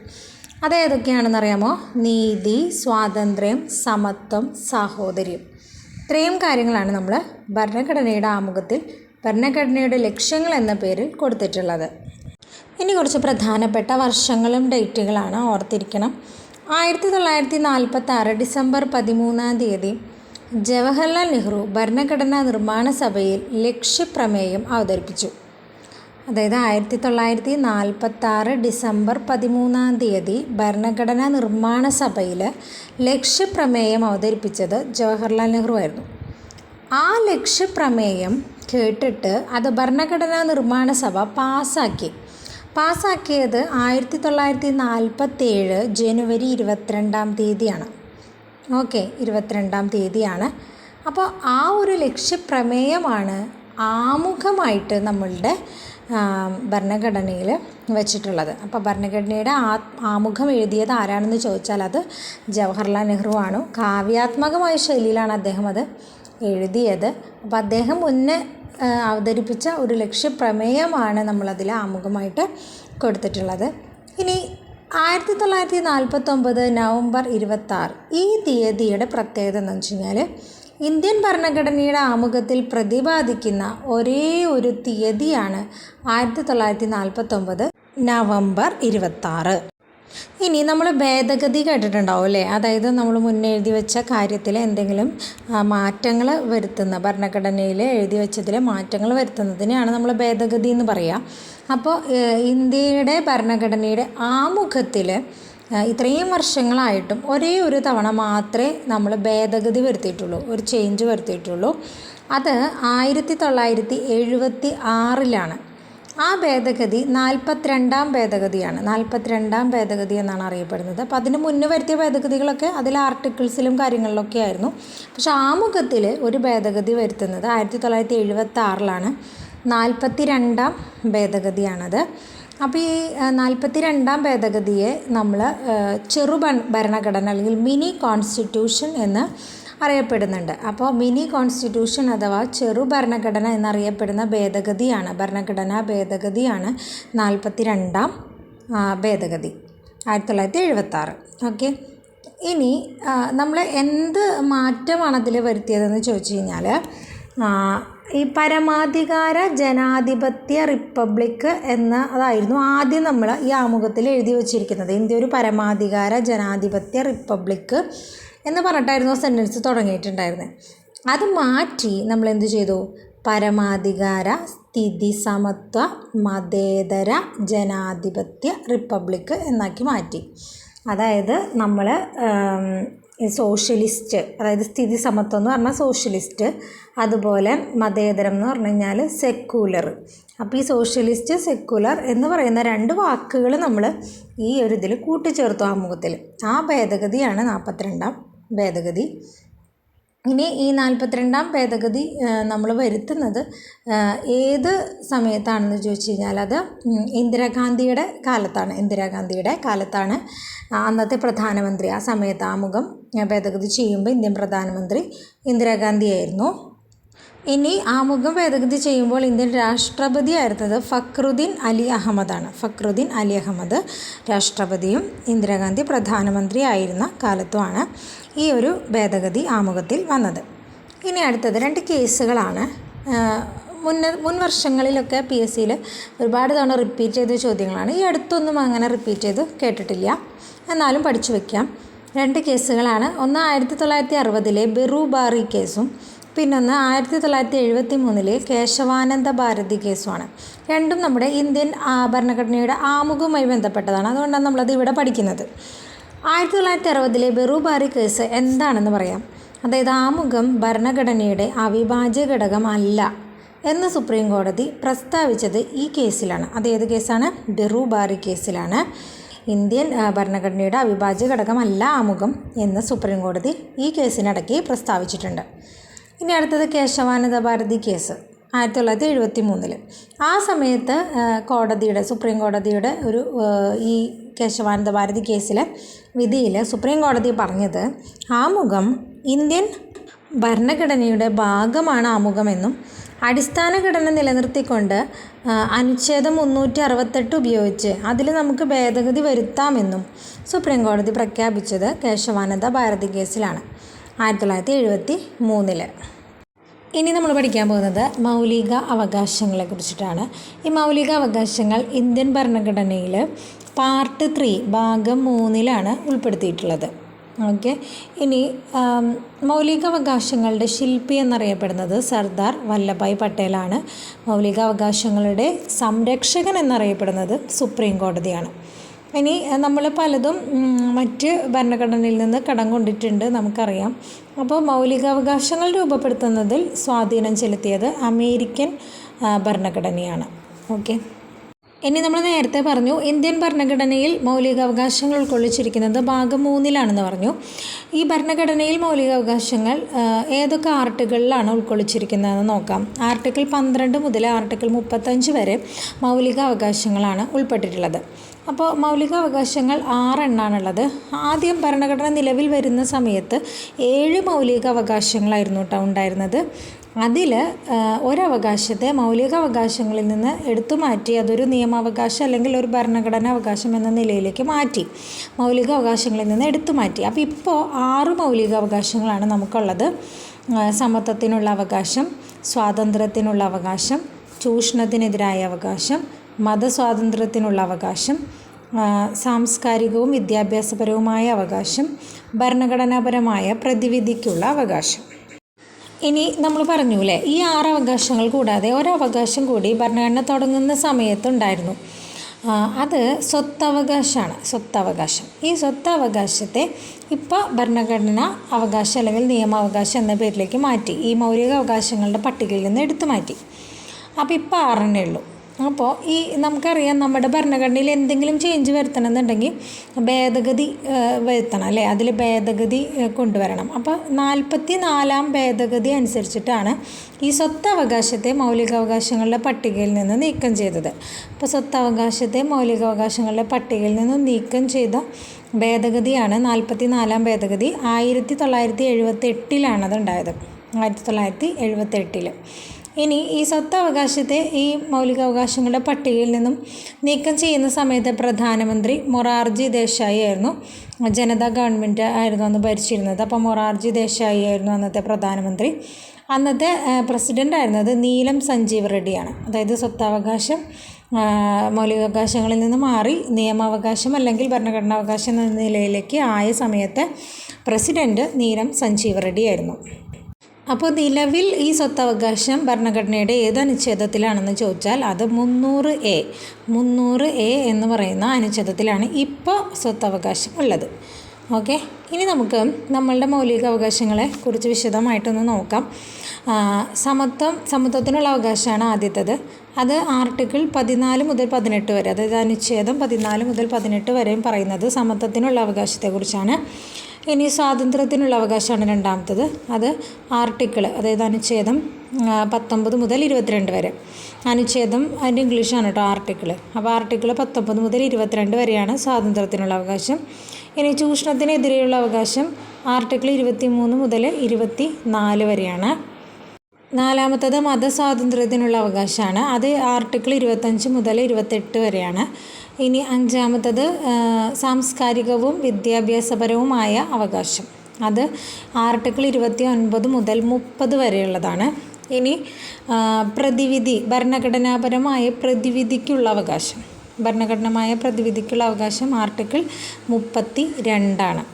അതേതൊക്കെയാണെന്ന് അറിയാമോ? നീതി, സ്വാതന്ത്ര്യം, സമത്വം, സാഹോദര്യം. ഇത്രയും കാര്യങ്ങളാണ് നമ്മൾ ഭരണഘടനയുടെ ആമുഖത്തിൽ ഭരണഘടനയുടെ ലക്ഷ്യങ്ങൾ എന്ന പേരിൽ കൊടുത്തിട്ടുള്ളത്. ഇനി കുറച്ച് പ്രധാനപ്പെട്ട വർഷങ്ങളും ഡേറ്റുകളാണ്, ഓർത്തിരിക്കണം. 1946 ഡിസംബർ 13 ജവഹർലാൽ നെഹ്റു ഭരണഘടനാ നിർമ്മാണ സഭയിൽ ലക്ഷ്യപ്രമേയം അവതരിപ്പിച്ചു. അതായത് 1946 ഡിസംബർ 13 ഭരണഘടനാ നിർമ്മാണ സഭയിൽ ലക്ഷ്യപ്രമേയം അവതരിപ്പിച്ചത് ജവഹർലാൽ നെഹ്റു ആയിരുന്നു. ആ ലക്ഷ്യപ്രമേയം കേട്ടിട്ട് അത് ഭരണഘടനാ നിർമ്മാണ സഭ പാസ്സാക്കിയത് 1947 ജനുവരി 22 ഓക്കെ, 22 അപ്പോൾ ആ ഒരു ലക്ഷ്യപ്രമേയമാണ് ആമുഖമായിട്ട് നമ്മളുടെ ഭരണഘടനയിൽ വെച്ചിട്ടുള്ളത്. അപ്പോൾ ഭരണഘടനയുടെ ആമുഖം എഴുതിയത് ആരാണെന്ന് ചോദിച്ചാൽ അത് ജവഹർലാൽ നെഹ്റു ആണ്. കാവ്യാത്മകമായ ശൈലിയിലാണ് അദ്ദേഹം അത് എഴുതിയത്. അപ്പോൾ അദ്ദേഹം മുന്നേ അവതരിപ്പിച്ച ഒരു ലക്ഷ്യപ്രമേയമാണ് നമ്മളതിൽ ആമുഖമായിട്ട് കൊടുത്തിട്ടുള്ളത്. ഇനി 1949 നവംബർ 26 ഈ തീയതിയുടെ പ്രത്യേകത എന്ന് വെച്ച് കഴിഞ്ഞാൽ ഇന്ത്യൻ ഭരണഘടനയുടെ ആമുഖത്തിൽ പ്രതിപാദിക്കുന്ന ഒരേ ഒരു തീയതിയാണ് 1949 നവംബർ 26. ഇനി നമ്മൾ ഭേദഗതി കേട്ടിട്ടുണ്ടാവും അല്ലേ? അതായത് നമ്മൾ മുന്നേ എഴുതി വെച്ച കാര്യത്തിൽ എന്തെങ്കിലും മാറ്റങ്ങൾ വരുത്തുന്ന, ഭരണഘടനയിൽ എഴുതി വെച്ചതിൽ മാറ്റങ്ങൾ വരുത്തുന്നതിനെയാണ് നമ്മൾ ഭേദഗതി എന്ന് പറയുക. അപ്പോൾ ഇന്ത്യയുടെ ഭരണഘടനയുടെ ആമുഖത്തിൽ ഇത്രയും വർഷങ്ങളായിട്ടും ഒരേ ഒരു തവണ മാത്രമേ നമ്മൾ ഭേദഗതി വരുത്തിയിട്ടുള്ളൂ, ഒരു ചേഞ്ച് വരുത്തിയിട്ടുള്ളൂ. അത് 1976 ആ ഭേദഗതി 42ാം ഭേദഗതിയാണ്. 42ാം ഭേദഗതി എന്നാണ് അറിയപ്പെടുന്നത്. അപ്പോൾ അതിന് മുന്നേ വരുത്തിയ ഭേദഗതികളൊക്കെ അതിൽ ആർട്ടിക്കിൾസിലും കാര്യങ്ങളിലൊക്കെ ആയിരുന്നു. പക്ഷേ ആമുഖത്തിൽ ഒരു ഭേദഗതി വരുത്തുന്നത് 1976 42ാം ഭേദഗതിയാണത്. അപ്പോൾ ഈ 42ാം ഭേദഗതിയെ നമ്മൾ ഭരണഘടന അല്ലെങ്കിൽ മിനി കോൺസ്റ്റിറ്റ്യൂഷൻ എന്ന് അറിയപ്പെടുന്നുണ്ട്. അപ്പോൾ മിനി കോൺസ്റ്റിറ്റ്യൂഷൻ അഥവാ ഭരണഘടന എന്നറിയപ്പെടുന്ന ഭേദഗതിയാണ്, ഭരണഘടനാ ഭേദഗതിയാണ് 42ാം ഭേദഗതി 1976. ഓക്കെ, ഇനി നമ്മൾ എന്ത് മാറ്റമാണ് അതിൽ വരുത്തിയതെന്ന് ചോദിച്ചു കഴിഞ്ഞാൽ ഈ പരമാധികാര ജനാധിപത്യ റിപ്പബ്ലിക്ക് അതായിരുന്നു ആദ്യം നമ്മൾ ഈ ആമുഖത്തിൽ എഴുതി വച്ചിരിക്കുന്നത്. ഇന്ത്യ ഒരു പരമാധികാര ജനാധിപത്യ റിപ്പബ്ലിക്ക് എന്ന് പറഞ്ഞിട്ടായിരുന്നു സെൻറ്റൻസ് തുടങ്ങിയിട്ടുണ്ടായിരുന്നത്. അത് മാറ്റി നമ്മൾ എന്ത് ചെയ്തു? പരമാധികാര സ്ഥിതി സമത്വ മതേതര ജനാധിപത്യ റിപ്പബ്ലിക്ക് എന്നാക്കി മാറ്റി. അതായത് നമ്മൾ സോഷ്യലിസ്റ്റ്, അതായത് സ്ഥിതി സമത്വം എന്ന് പറഞ്ഞാൽ സോഷ്യലിസ്റ്റ്, അതുപോലെ മതേതരം എന്ന് പറഞ്ഞു കഴിഞ്ഞാൽ സെക്യുലർ. അപ്പോൾ ഈ സോഷ്യലിസ്റ്റ്, സെക്യുലർ എന്ന് പറയുന്ന രണ്ട് വാക്കുകൾ നമ്മൾ ഈ ഒരു ഇതിൽ കൂട്ടിച്ചേർത്തു ആമുഖത്തിൽ. ആ ഭേദഗതിയാണ് 42ാം ഭേദഗതി. ഇനി ഈ 42ാം ഭേദഗതി നമ്മൾ വരുത്തുന്നത് ഏത് സമയത്താണെന്ന് ചോദിച്ചു കഴിഞ്ഞാൽ അത് ഇന്ദിരാഗാന്ധിയുടെ കാലത്താണ്. അന്നത്തെ പ്രധാനമന്ത്രി ആ സമയത്ത് ആമുഖം ഭേദഗതി ചെയ്യുമ്പോൾ ഇന്ത്യൻ പ്രധാനമന്ത്രി ഇന്ദിരാഗാന്ധിയായിരുന്നു. ഇനി ആമുഖം ഭേദഗതി ചെയ്യുമ്പോൾ ഇന്ത്യൻ രാഷ്ട്രപതി ആയിരുന്നത് ഫക്രുദ്ദീൻ അലി അഹമ്മദ് രാഷ്ട്രപതിയും ഇന്ദിരാഗാന്ധി പ്രധാനമന്ത്രി ആയിരുന്ന കാലത്തുമാണ് ഈ ഒരു ഭേദഗതി ആമുഖത്തിൽ വന്നത്. ഇനി അടുത്തത് 2 കേസുകളാണ്. മുൻ വർഷങ്ങളിലൊക്കെ PSCയിൽ ഒരുപാട് തവണ റിപ്പീറ്റ് ചെയ്ത ചോദ്യങ്ങളാണ്. ഈ അടുത്തൊന്നും അങ്ങനെ റിപ്പീറ്റ് ചെയ്ത് കേട്ടിട്ടില്ല, എന്നാലും പഠിച്ചു വയ്ക്കാം. 2 കേസുകളാണ്. ഒന്ന് 1960 ബെറു ബാറി കേസും പിന്നൊന്ന് 1973 കേശവാനന്ദ ഭാരതി കേസുമാണ്. രണ്ടും നമ്മുടെ ഇന്ത്യൻ ഭരണഘടനയുടെ ആമുഖവുമായി ബന്ധപ്പെട്ടതാണ്. അതുകൊണ്ടാണ് നമ്മളത് ഇവിടെ പഠിക്കുന്നത്. 1960 ബെറു ബാറി കേസ് എന്താണെന്ന് പറയാം. അതായത് ആമുഖം ഭരണഘടനയുടെ അവിഭാജ്യ ഘടകം അല്ല എന്ന് സുപ്രീം കോടതി പ്രസ്താവിച്ചത് ഈ കേസിലാണ്. അതേത് കേസാണ്? ബെറു ബാറി കേസിലാണ്. ഇന്ത്യൻ ഭരണഘടനയുടെ അവിഭാജ്യ ഘടകമല്ല ആമുഖം എന്ന് സുപ്രീം കോടതി ഈ കേസിനിടയ്ക്ക് പ്രസ്താവിച്ചിട്ടുണ്ട്. ഇനി അടുത്തത് കേശവാനന്ദ ഭാരതി കേസ് 1973. ആ സമയത്ത് സുപ്രീം കോടതിയുടെ ഒരു ഈ കേശവാനന്ദ ഭാരതി കേസിലെ വിധിയിൽ സുപ്രീം കോടതി പറഞ്ഞത് ആമുഖം ഇന്ത്യൻ ഭരണഘടനയുടെ ഭാഗമാണ് ആമുഖമെന്നും അടിസ്ഥാന ഘടന നിലനിർത്തിക്കൊണ്ട് അനുച്ഛേദം 368 ഉപയോഗിച്ച് അതിൽ നമുക്ക് ഭേദഗതി വരുത്താമെന്നും സുപ്രീം കോടതി പ്രഖ്യാപിച്ചത് കേശവാനന്ദ ഭാരതി കേസിലാണ്. 1973. ഇനി നമ്മൾ പഠിക്കാൻ പോകുന്നത് മൗലിക അവകാശങ്ങളെ കുറിച്ചിട്ടാണ്. ഈ മൗലിക അവകാശങ്ങൾ ഇന്ത്യൻ ഭരണഘടനയിൽ പാർട്ട് 3 ഭാഗം 3 ഉൾപ്പെടുത്തിയിട്ടുള്ളത്. ഓക്കെ, ഇനി മൗലികാവകാശങ്ങളുടെ ശില്പി എന്നറിയപ്പെടുന്നത് സർദാർ വല്ലഭായ് പട്ടേലാണ്. മൗലികാവകാശങ്ങളുടെ സംരക്ഷകൻ എന്നറിയപ്പെടുന്നത് സുപ്രീം കോടതിയാണ്. ഇനി നമ്മൾ പലതും മറ്റ് ഭരണഘടനയിൽ നിന്ന് കടം കൊണ്ടിട്ടുണ്ട്, നമുക്കറിയാം. അപ്പോൾ മൗലികാവകാശങ്ങൾ രൂപപ്പെടുത്തുന്നതിൽ സ്വാധീനം ചെലുത്തിയത് അമേരിക്കൻ ഭരണഘടനയാണ്. ഓക്കെ, ഇനി നമ്മൾ നേരത്തെ പറഞ്ഞു ഇന്ത്യൻ ഭരണഘടനയിൽ മൗലികാവകാശങ്ങൾ ഉൾക്കൊള്ളിച്ചിരിക്കുന്നത് ഭാഗം 3 പറഞ്ഞു. ഈ ഭരണഘടനയിൽ മൗലികാവകാശങ്ങൾ ഏതൊക്കെ ആർട്ടിക്കിളിലാണ് ഉൾക്കൊള്ളിച്ചിരിക്കുന്നതെന്ന് നോക്കാം. ആർട്ടിക്കിൾ 12 മുതൽ ആർട്ടിക്കിൾ 35 വരെ മൗലികാവകാശങ്ങളാണ് ഉൾപ്പെട്ടിട്ടുള്ളത്. അപ്പോൾ മൗലികാവകാശങ്ങൾ 6 എണ്ണാണുള്ളത്. ആദ്യം ഭരണഘടന നിലവിൽ വരുന്ന സമയത്ത് 7 മൗലികാവകാശങ്ങളായിരുന്നു ഉണ്ടായിരുന്നത്. അതിൽ ഒരവകാശത്തെ മൗലികാവകാശങ്ങളിൽ നിന്ന് എടുത്തു മാറ്റി അതൊരു നിയമാവകാശം അല്ലെങ്കിൽ ഒരു ഭരണഘടനാ അവകാശം എന്ന നിലയിലേക്ക് മാറ്റി, മൗലികാവകാശങ്ങളിൽ നിന്ന് എടുത്തു മാറ്റി. അപ്പോൾ ഇപ്പോൾ 6 മൗലികാവകാശങ്ങളാണ് നമുക്കുള്ളത്. സമത്വത്തിനുള്ള അവകാശം, സ്വാതന്ത്ര്യത്തിനുള്ള അവകാശം, ചൂഷണത്തിനെതിരായ അവകാശം, മതസ്വാതന്ത്ര്യത്തിനുള്ള അവകാശം, സാംസ്കാരികവും വിദ്യാഭ്യാസപരവുമായ അവകാശം, ഭരണഘടനാപരമായ പ്രതിവിധിക്കുള്ള അവകാശം. ഇനി നമ്മൾ പറഞ്ഞൂലേ, ഈ 6 അവകാശങ്ങൾ കൂടാതെ ഒരവകാശം കൂടി ഭരണഘടന തുടങ്ങുന്ന സമയത്തുണ്ടായിരുന്നു. അത് സ്വത്തവകാശമാണ്. സ്വത്തവകാശം, ഈ സ്വത്തവകാശത്തെ ഇപ്പോൾ ഭരണഘടന അവകാശം അല്ലെങ്കിൽ നിയമാവകാശം എന്ന പേരിലേക്ക് മാറ്റി. ഈ മൗലിക അവകാശങ്ങളുടെ പട്ടികയിൽ നിന്ന് എടുത്തു മാറ്റി. അപ്പോൾ ഇപ്പോൾ 6 ഉള്ളൂ. അപ്പോൾ ഈ നമുക്കറിയാം, നമ്മുടെ ഭരണഘടനയിൽ എന്തെങ്കിലും ചേഞ്ച് വരുത്തണമെന്നുണ്ടെങ്കിൽ ഭേദഗതി വരുത്തണം അല്ലേ, അതിൽ ഭേദഗതി കൊണ്ടുവരണം. അപ്പോൾ 44-ാം ഭേദഗതി അനുസരിച്ചിട്ടാണ് ഈ സ്വത്തവകാശത്തെ മൗലികാവകാശങ്ങളുടെ പട്ടികയിൽ നിന്ന് നീക്കം ചെയ്തത്. അപ്പോൾ സ്വത്തവകാശത്തെ മൗലികാവകാശങ്ങളുടെ പട്ടികയിൽ നിന്ന് നീക്കം ചെയ്ത ഭേദഗതിയാണ് 44-ാം ഭേദഗതി. 1978 അതുണ്ടായത്, 1978. ഇനി ഈ സ്വത്തവകാശത്തെ ഈ മൗലികാവകാശങ്ങളുടെ പട്ടികയിൽ നിന്നും നീക്കം ചെയ്യുന്ന സമയത്ത് പ്രധാനമന്ത്രി മൊറാർജി ദേശായി ആയിരുന്നു. ജനതാ ഗവൺമെൻറ് ആയിരുന്നു അന്ന് ഭരിച്ചിരുന്നത്. അപ്പോൾ മൊറാർജി ദേശായി ആയിരുന്നു അന്നത്തെ പ്രധാനമന്ത്രി. അന്നത്തെ പ്രസിഡൻ്റ് ആയിരുന്നത് നീലം സഞ്ജീവ് റെഡ്ഡിയാണ്. അതായത് സ്വത്തവകാശം മൗലികാവകാശങ്ങളിൽ നിന്ന് മാറി നിയമാവകാശം അല്ലെങ്കിൽ ഭരണഘടനാവകാശം എന്ന നിലയിലേക്ക് ആയ സമയത്ത് പ്രസിഡൻറ്റ് നീലം സഞ്ജീവ് റെഡ്ഡി ആയിരുന്നു. അപ്പോൾ നിലവിൽ ഈ സ്വത്തവകാശം ഭരണഘടനയുടെ ഏത് അനുച്ഛേദത്തിലാണെന്ന് ചോദിച്ചാൽ അത് 300A എന്ന് പറയുന്ന അനുച്ഛേദത്തിലാണ് ഇപ്പോൾ സ്വത്തവകാശം ഉള്ളത്. ഓക്കെ, ഇനി നമുക്ക് നമ്മളുടെ മൗലിക അവകാശങ്ങളെ കുറിച്ച് വിശദമായിട്ടൊന്ന് നോക്കാം. സമത്വത്തിനുള്ള അവകാശമാണ് ആദ്യത്തേത്. അത് ആർട്ടിക്കിൾ 14 മുതൽ 18 വരെ, അതായത് അനുച്ഛേദം 14 മുതൽ 18 വരെയും പറയുന്നത് സമത്വത്തിനുള്ള അവകാശത്തെക്കുറിച്ചാണ്. ഇനി സ്വാതന്ത്ര്യത്തിനുള്ള അവകാശമാണ് രണ്ടാമത്തത്. അത് ആർട്ടിക്കിൾ, അതായത് അനുച്ഛേദം 19 മുതൽ 22 വരെ. അനുച്ഛേദം അതിൻ്റെ ഇംഗ്ലീഷാണ് കേട്ടോ, ആർട്ടിക്കിൾ. അപ്പോൾ ആർട്ടിക്കിൾ 19 മുതൽ 22 വരെയാണ് സ്വാതന്ത്ര്യത്തിനുള്ള അവകാശം. ഇനി ചൂഷണത്തിനെതിരെയുള്ള അവകാശം ആർട്ടിക്കിൾ 23 മുതൽ 24 വരെയാണ്. നാലാമത്തത് മതസ്വാതന്ത്ര്യത്തിനുള്ള അവകാശമാണ്. അത് ആർട്ടിക്കിൾ 25 മുതൽ 28 വരെയാണ്. ഇനി അഞ്ചാമത്തത് സാംസ്കാരികവും വിദ്യാഭ്യാസപരവുമായ അവകാശം. അത് ആർട്ടിക്കിൾ 29 മുതൽ 30 വരെയുള്ളതാണ്. ഇനി പ്രതിവിധി, ഭരണഘടനാപരമായ പ്രതിവിധിക്കുള്ള അവകാശം. ഭരണഘടനമായ പ്രതിവിധിക്കുള്ള അവകാശം ആർട്ടിക്കിൾ 32.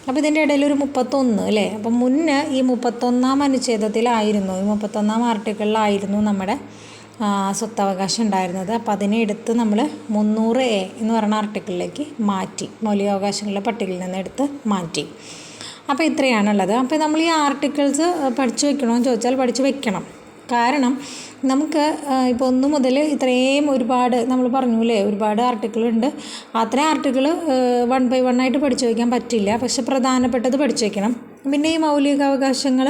അപ്പോൾ ഇതിൻ്റെ ഇടയിൽ ഒരു 31 അല്ലേ. അപ്പം മുന്നേ ഈ 31-ാം അനുച്ഛേദത്തിലായിരുന്നു, ഈ 31-ാം ആർട്ടിക്കിളിലായിരുന്നു നമ്മുടെ സ്വത്തവകാശം ഉണ്ടായിരുന്നത്. അപ്പോൾ അതിനെ എടുത്ത് നമ്മൾ 300A എന്ന് പറയുന്ന ആർട്ടിക്കിളിലേക്ക് മാറ്റി, മൗലികാവകാശങ്ങളുടെ പട്ടികയിൽ നിന്ന് എടുത്ത് മാറ്റി. അപ്പോൾ ഇത്രയാണുള്ളത്. അപ്പോൾ നമ്മൾ ഈ ആർട്ടിക്കിൾസ് പഠിച്ചു വെക്കണമെന്ന് ചോദിച്ചാൽ പഠിച്ചു വെക്കണം. കാരണം നമുക്ക് ഇപ്പോൾ 1 മുതൽ ഇത്രയും ഒരുപാട് നമ്മൾ പറഞ്ഞൂലേ, ഒരുപാട് ആർട്ടിക്കിളുണ്ട്. അത്രയും ആർട്ടിക്കിൾ 1 by 1 ആയിട്ട് പഠിച്ചു വയ്ക്കാൻ പറ്റില്ല. പക്ഷെ പ്രധാനപ്പെട്ടത് പഠിച്ചു വയ്ക്കണം. പിന്നെ ഈ മൗലികാവകാശങ്ങൾ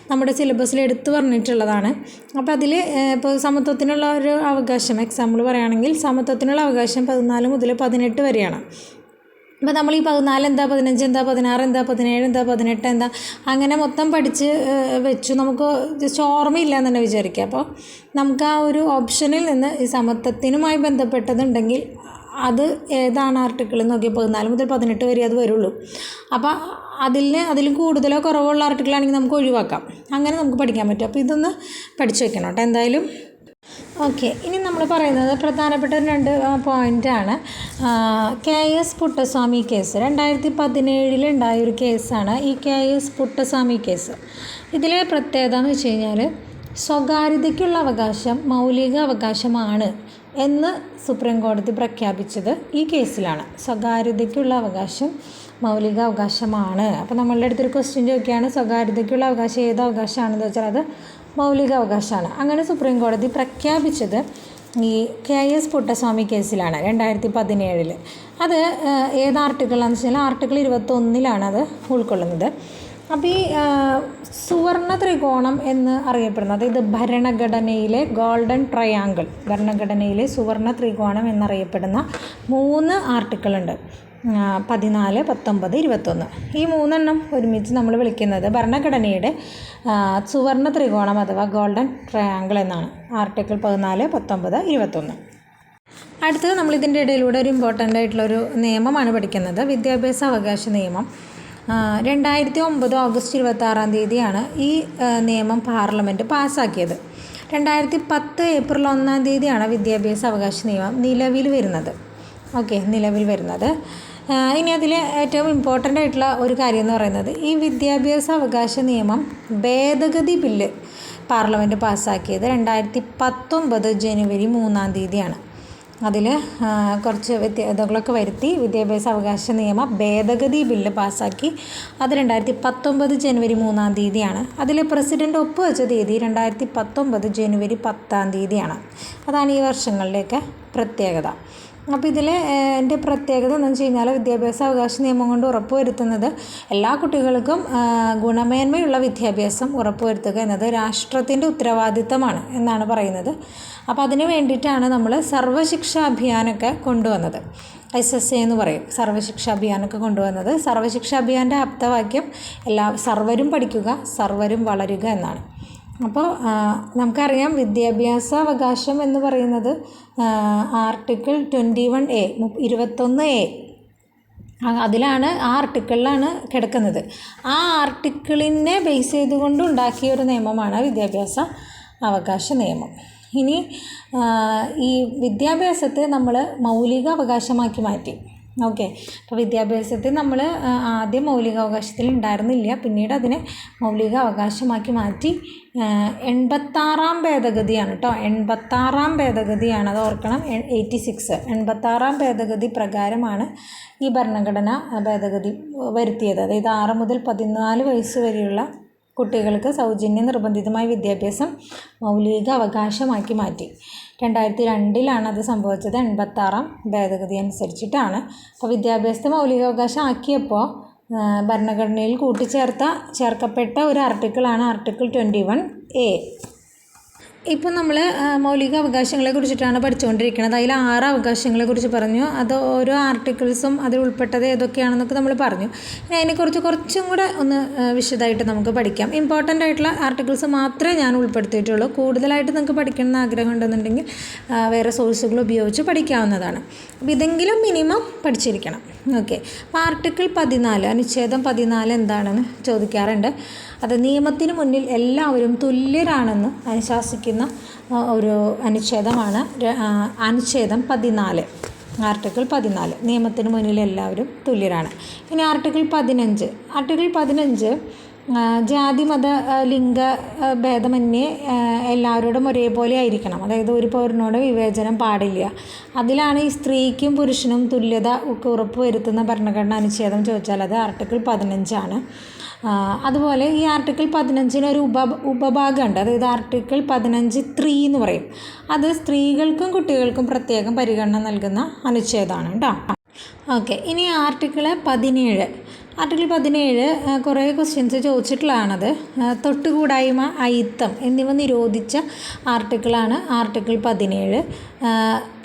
നമ്മുടെ സിലബസിൽ എടുത്തു പറഞ്ഞിട്ടുള്ളതാണ്. അപ്പോൾ അതിൽ ഇപ്പോൾ സമത്വത്തിനുള്ള ഒരു അവകാശം, എക്സാമ്പിൾ പറയുകയാണെങ്കിൽ സമത്വത്തിനുള്ള അവകാശം 14 മുതൽ 18 വരെയാണ്. അപ്പോൾ നമ്മൾ ഈ 14 എന്താ, 15 എന്താ, 16 എന്താ, 17 എന്താ, 18 എന്താ, അങ്ങനെ മൊത്തം പഠിച്ച് വെച്ചു. നമുക്ക് ജസ്റ്റ് ഓർമ്മയില്ല എന്ന് തന്നെ വിചാരിക്കുക. അപ്പോൾ നമുക്ക് ആ ഒരു ഓപ്ഷനിൽ നിന്ന് ഈ സമത്വത്തിനുമായി ബന്ധപ്പെട്ടതുണ്ടെങ്കിൽ അത് ഏതാണ് ആർട്ടിക്കിൾ നോക്കി 14 മുതൽ 18 വരെ അത് വരുള്ളൂ. അപ്പോൾ അതിലും കൂടുതലോ കുറവുള്ള ആർട്ടിക്കിളാണെങ്കിൽ നമുക്ക് ഒഴിവാക്കാം. അങ്ങനെ നമുക്ക് പഠിക്കാൻ പറ്റും. അപ്പോൾ ഇതൊന്ന് പഠിച്ചു വെക്കണം കേട്ടോ എന്തായാലും. ഓക്കെ, ഇനി നമ്മൾ പറയുന്നത് പ്രധാനപ്പെട്ട 2 പോയിൻ്റാണ്. KS പുട്ടസ്വാമി കേസ് 2017 ഉണ്ടായൊരു കേസാണ് ഈ KS പുട്ടസ്വാമി കേസ്. ഇതിലെ പ്രത്യേകത എന്ന് വെച്ച് കഴിഞ്ഞാൽ സ്വകാര്യതയ്ക്കുള്ള അവകാശം മൗലിക അവകാശമാണ് എന്ന് സുപ്രീം കോടതി പ്രഖ്യാപിച്ചത് ഈ കേസിലാണ്. സ്വകാര്യതയ്ക്കുള്ള അവകാശം മൗലിക അവകാശമാണ്. അപ്പോൾ നമ്മളുടെ അടുത്തൊരു ക്വസ്റ്റ്യൻ ചോദിക്കുകയാണ്, സ്വകാര്യതയ്ക്കുള്ള അവകാശം ഏത് അവകാശമാണെന്ന് വെച്ചാൽ അത് മൗലിക അവകാശമാണ്. അങ്ങനെ സുപ്രീം കോടതി പ്രഖ്യാപിച്ചത് ഈ KS പുട്ടസ്വാമി കേസിലാണ് 2017. അത് ഏത് ആർട്ടിക്കിളാണെന്ന് വെച്ചാൽ ആർട്ടിക്കിൾ 21 അത് ഉൾക്കൊള്ളുന്നത്. അപ്പോൾ ഈ സുവർണ ത്രികോണം എന്ന് അറിയപ്പെടുന്നത്, ഇത് ഭരണഘടനയിലെ ഗോൾഡൻ ട്രയാങ്കിൾ, ഭരണഘടനയിലെ സുവർണ ത്രികോണം എന്നറിയപ്പെടുന്ന 3 ആർട്ടിക്കിളുണ്ട്. 14, 19, 21. ഈ 3 ഒരുമിച്ച് നമ്മൾ വിളിക്കുന്നത് ഭരണഘടനയുടെ സുവർണ ത്രികോണം അഥവാ ഗോൾഡൻ ട്രയാങ്കിൾ എന്നാണ്. ആർട്ടിക്കിൾ 14, 19, 21. അടുത്തത് നമ്മൾ ഇതിൻ്റെ ഇടയിലൂടെ ഒരു ഇമ്പോർട്ടൻ്റ് ആയിട്ടുള്ളൊരു നിയമമാണ് പഠിക്കുന്നത്, വിദ്യാഭ്യാസ അവകാശ നിയമം. 2009 ഓഗസ്റ്റ് 26 ഈ നിയമം പാർലമെൻറ്റ് പാസ്സാക്കിയത്. 2010 ഏപ്രിൽ 1 വിദ്യാഭ്യാസ അവകാശ നിയമം നിലവിൽ വരുന്നത്. ഓക്കെ, നിലവിൽ വരുന്നത്. ഇനി അതിൽ ഏറ്റവും ഇമ്പോർട്ടൻ്റ് ആയിട്ടുള്ള ഒരു കാര്യം എന്ന് പറയുന്നത് ഈ വിദ്യാഭ്യാസ അവകാശ നിയമം ഭേദഗതി ബില്ല് പാർലമെൻറ്റ് പാസ്സാക്കിയത് 2019 ജനുവരി 3 അതിൽ കുറച്ച് വ്യത്യാസങ്ങളൊക്കെ വരുത്തി വിദ്യാഭ്യാസ അവകാശ നിയമ ഭേദഗതി ബില്ല് പാസ്സാക്കി. അത് 2019 ജനുവരി 3 അതിൽ പ്രസിഡൻ്റ് ഒപ്പുവെച്ച തീയതി 2019 ജനുവരി 10 അതാണ് ഈ വർഷങ്ങളിലേക്ക് പ്രത്യേകത. അപ്പോൾ ഇതിൽ എൻ്റെ പ്രത്യേകത എന്ന് വെച്ച് കഴിഞ്ഞാൽ വിദ്യാഭ്യാസ അവകാശ നിയമം കൊണ്ട് ഉറപ്പുവരുത്തുന്നത് എല്ലാ കുട്ടികൾക്കും ഗുണമേന്മയുള്ള വിദ്യാഭ്യാസം ഉറപ്പുവരുത്തുക എന്നത് രാഷ്ട്രത്തിൻ്റെ ഉത്തരവാദിത്തമാണ് എന്നാണ് പറയുന്നത്. അപ്പോൾ അതിന് വേണ്ടിയിട്ടാണ് നമ്മൾ സർവ്വശിക്ഷാ അഭിയാനൊക്കെ കൊണ്ടുവന്നത്. SSA എന്ന് പറയും, സർവ്വശിക്ഷാ അഭിയാനൊക്കെ കൊണ്ടുവന്നത്. സർവ്വശിക്ഷാ അഭിയാൻ്റെ ആപ്തവാക്യം സർവരും പഠിക്കുക, സർവരും വളരുക എന്നാണ്. അപ്പോൾ നമുക്കറിയാം വിദ്യാഭ്യാസ അവകാശം എന്ന് പറയുന്നത് ആർട്ടിക്കിൾ 21A 21A അതിലാണ്, ആ ആർട്ടിക്കിളിലാണ് കിടക്കുന്നത്. ആ ആർട്ടിക്കിളിനെ ബേസ് ചെയ്തുകൊണ്ട് ഉണ്ടാക്കിയ ഒരു നിയമമാണ് വിദ്യാഭ്യാസ അവകാശ നിയമം. ഇനി ഈ വിദ്യാഭ്യാസത്തെ നമ്മൾ മൗലിക അവകാശമാക്കി മാറ്റി. ഓക്കെ, അപ്പോൾ വിദ്യാഭ്യാസത്തെ നമ്മൾ ആദ്യം മൗലികാവകാശത്തിൽ ഉണ്ടായിരുന്നില്ല, പിന്നീട് അതിനെ മൗലിക അവകാശമാക്കി മാറ്റി. 86 ഭേദഗതിയാണ് കേട്ടോ, 86 ഭേദഗതിയാണ്, അത് ഓർക്കണം. 86 ഭേദഗതി പ്രകാരമാണ് ഈ ഭരണഘടന ഭേദഗതി വരുത്തിയത്. അതായത് 6 മുതൽ 14 വയസ്സ് വരെയുള്ള കുട്ടികൾക്ക് സൗജന്യ നിർബന്ധിതമായ വിദ്യാഭ്യാസം മൗലിക അവകാശമാക്കി മാറ്റി. 2002 അത് സംഭവിച്ചത്. 86 ഭേദഗതി അനുസരിച്ചിട്ടാണ്. അപ്പോൾ വിദ്യാഭ്യാസത്തെ മൗലികാവകാശം ആക്കിയപ്പോൾ ഭരണഘടനയിൽ ചേർക്കപ്പെട്ട ഒരു ആർട്ടിക്കിളാണ് ആർട്ടിക്കിൾ 21A. ഇപ്പോൾ നമ്മൾ മൗലിക അവകാശങ്ങളെ കുറിച്ചിട്ടാണ് പഠിച്ചുകൊണ്ടിരിക്കുന്നത്. അതിൽ 6 അവകാശങ്ങളെ കുറിച്ച് പറഞ്ഞു. അത് ഓരോ ആർട്ടിക്കിൾസും അതിൽ ഉൾപ്പെട്ടത് ഏതൊക്കെയാണെന്നൊക്കെ നമ്മൾ പറഞ്ഞു. ഇനി അതിനെക്കുറിച്ച് കുറച്ചും കൂടെ ഒന്ന് വിശദമായിട്ട് നമുക്ക് പഠിക്കാം. ഇമ്പോർട്ടൻ്റ് ആയിട്ടുള്ള ആർട്ടിക്കിൾസ് മാത്രമേ ഞാൻ ഉൾപ്പെടുത്തിയിട്ടുള്ളൂ. കൂടുതലായിട്ട് നിങ്ങൾക്ക് പഠിക്കണമെന്ന് ആഗ്രഹം ഉണ്ടെന്നുണ്ടെങ്കിൽ വേറെ സോഴ്സുകൾ ഉപയോഗിച്ച് പഠിക്കാവുന്നതാണ്. അപ്പോൾ ഇതെങ്കിലും മിനിമം പഠിച്ചിരിക്കണം. ഓക്കെ, അപ്പോൾ ആർട്ടിക്കിൾ 14 അനുച്ഛേദം 14 എന്താണെന്ന് ചോദിക്കാറുണ്ട്. അത് നിയമത്തിന് മുന്നിൽ എല്ലാവരും തുല്യരാണെന്ന് അനുശാസിക്കുന്ന ഒരു അനുച്ഛേദമാണ് അനുച്ഛേദം 14. ആർട്ടിക്കിൾ 14 നിയമത്തിന് മുന്നിൽ എല്ലാവരും തുല്യരാണ്. ഇനി ആർട്ടിക്കിൾ 15 ജാതി മത ലിംഗ ഭേദമന്യേ എല്ലാവരോടും ഒരേപോലെ ആയിരിക്കണം. അതായത് ഒരു പൗരനോട് വിവേചനം പാടില്ല. അതിലാണ് ഈ സ്ത്രീക്കും പുരുഷനും തുല്യത ഒക്കെ ഉറപ്പ് വരുത്തുന്ന ഭരണഘടനാ അനുച്ഛേദം ചോദിച്ചാൽ അത് ആർട്ടിക്കിൾ 15. അതുപോലെ ഈ ആർട്ടിക്കിൾ 15 ഒരു ഉപഭാഗമുണ്ട്. അതായത് ആർട്ടിക്കിൾ 15(3) എന്ന് പറയും. അത് സ്ത്രീകൾക്കും കുട്ടികൾക്കും പ്രത്യേകം പരിഗണന നൽകുന്ന അനുച്ഛേദമാണ് കേട്ടോ. ഓക്കെ, ഇനി ആർട്ടിക്കിൾ 17 കുറേ ക്വസ്റ്റ്യൻസ് ചോദിച്ചിട്ടുള്ളതാണത്. തൊട്ടുകൂടായ്മ, അയിത്തം എന്നിവ നിരോധിച്ച ആർട്ടിക്കിളാണ് ആർട്ടിക്കിൾ 17.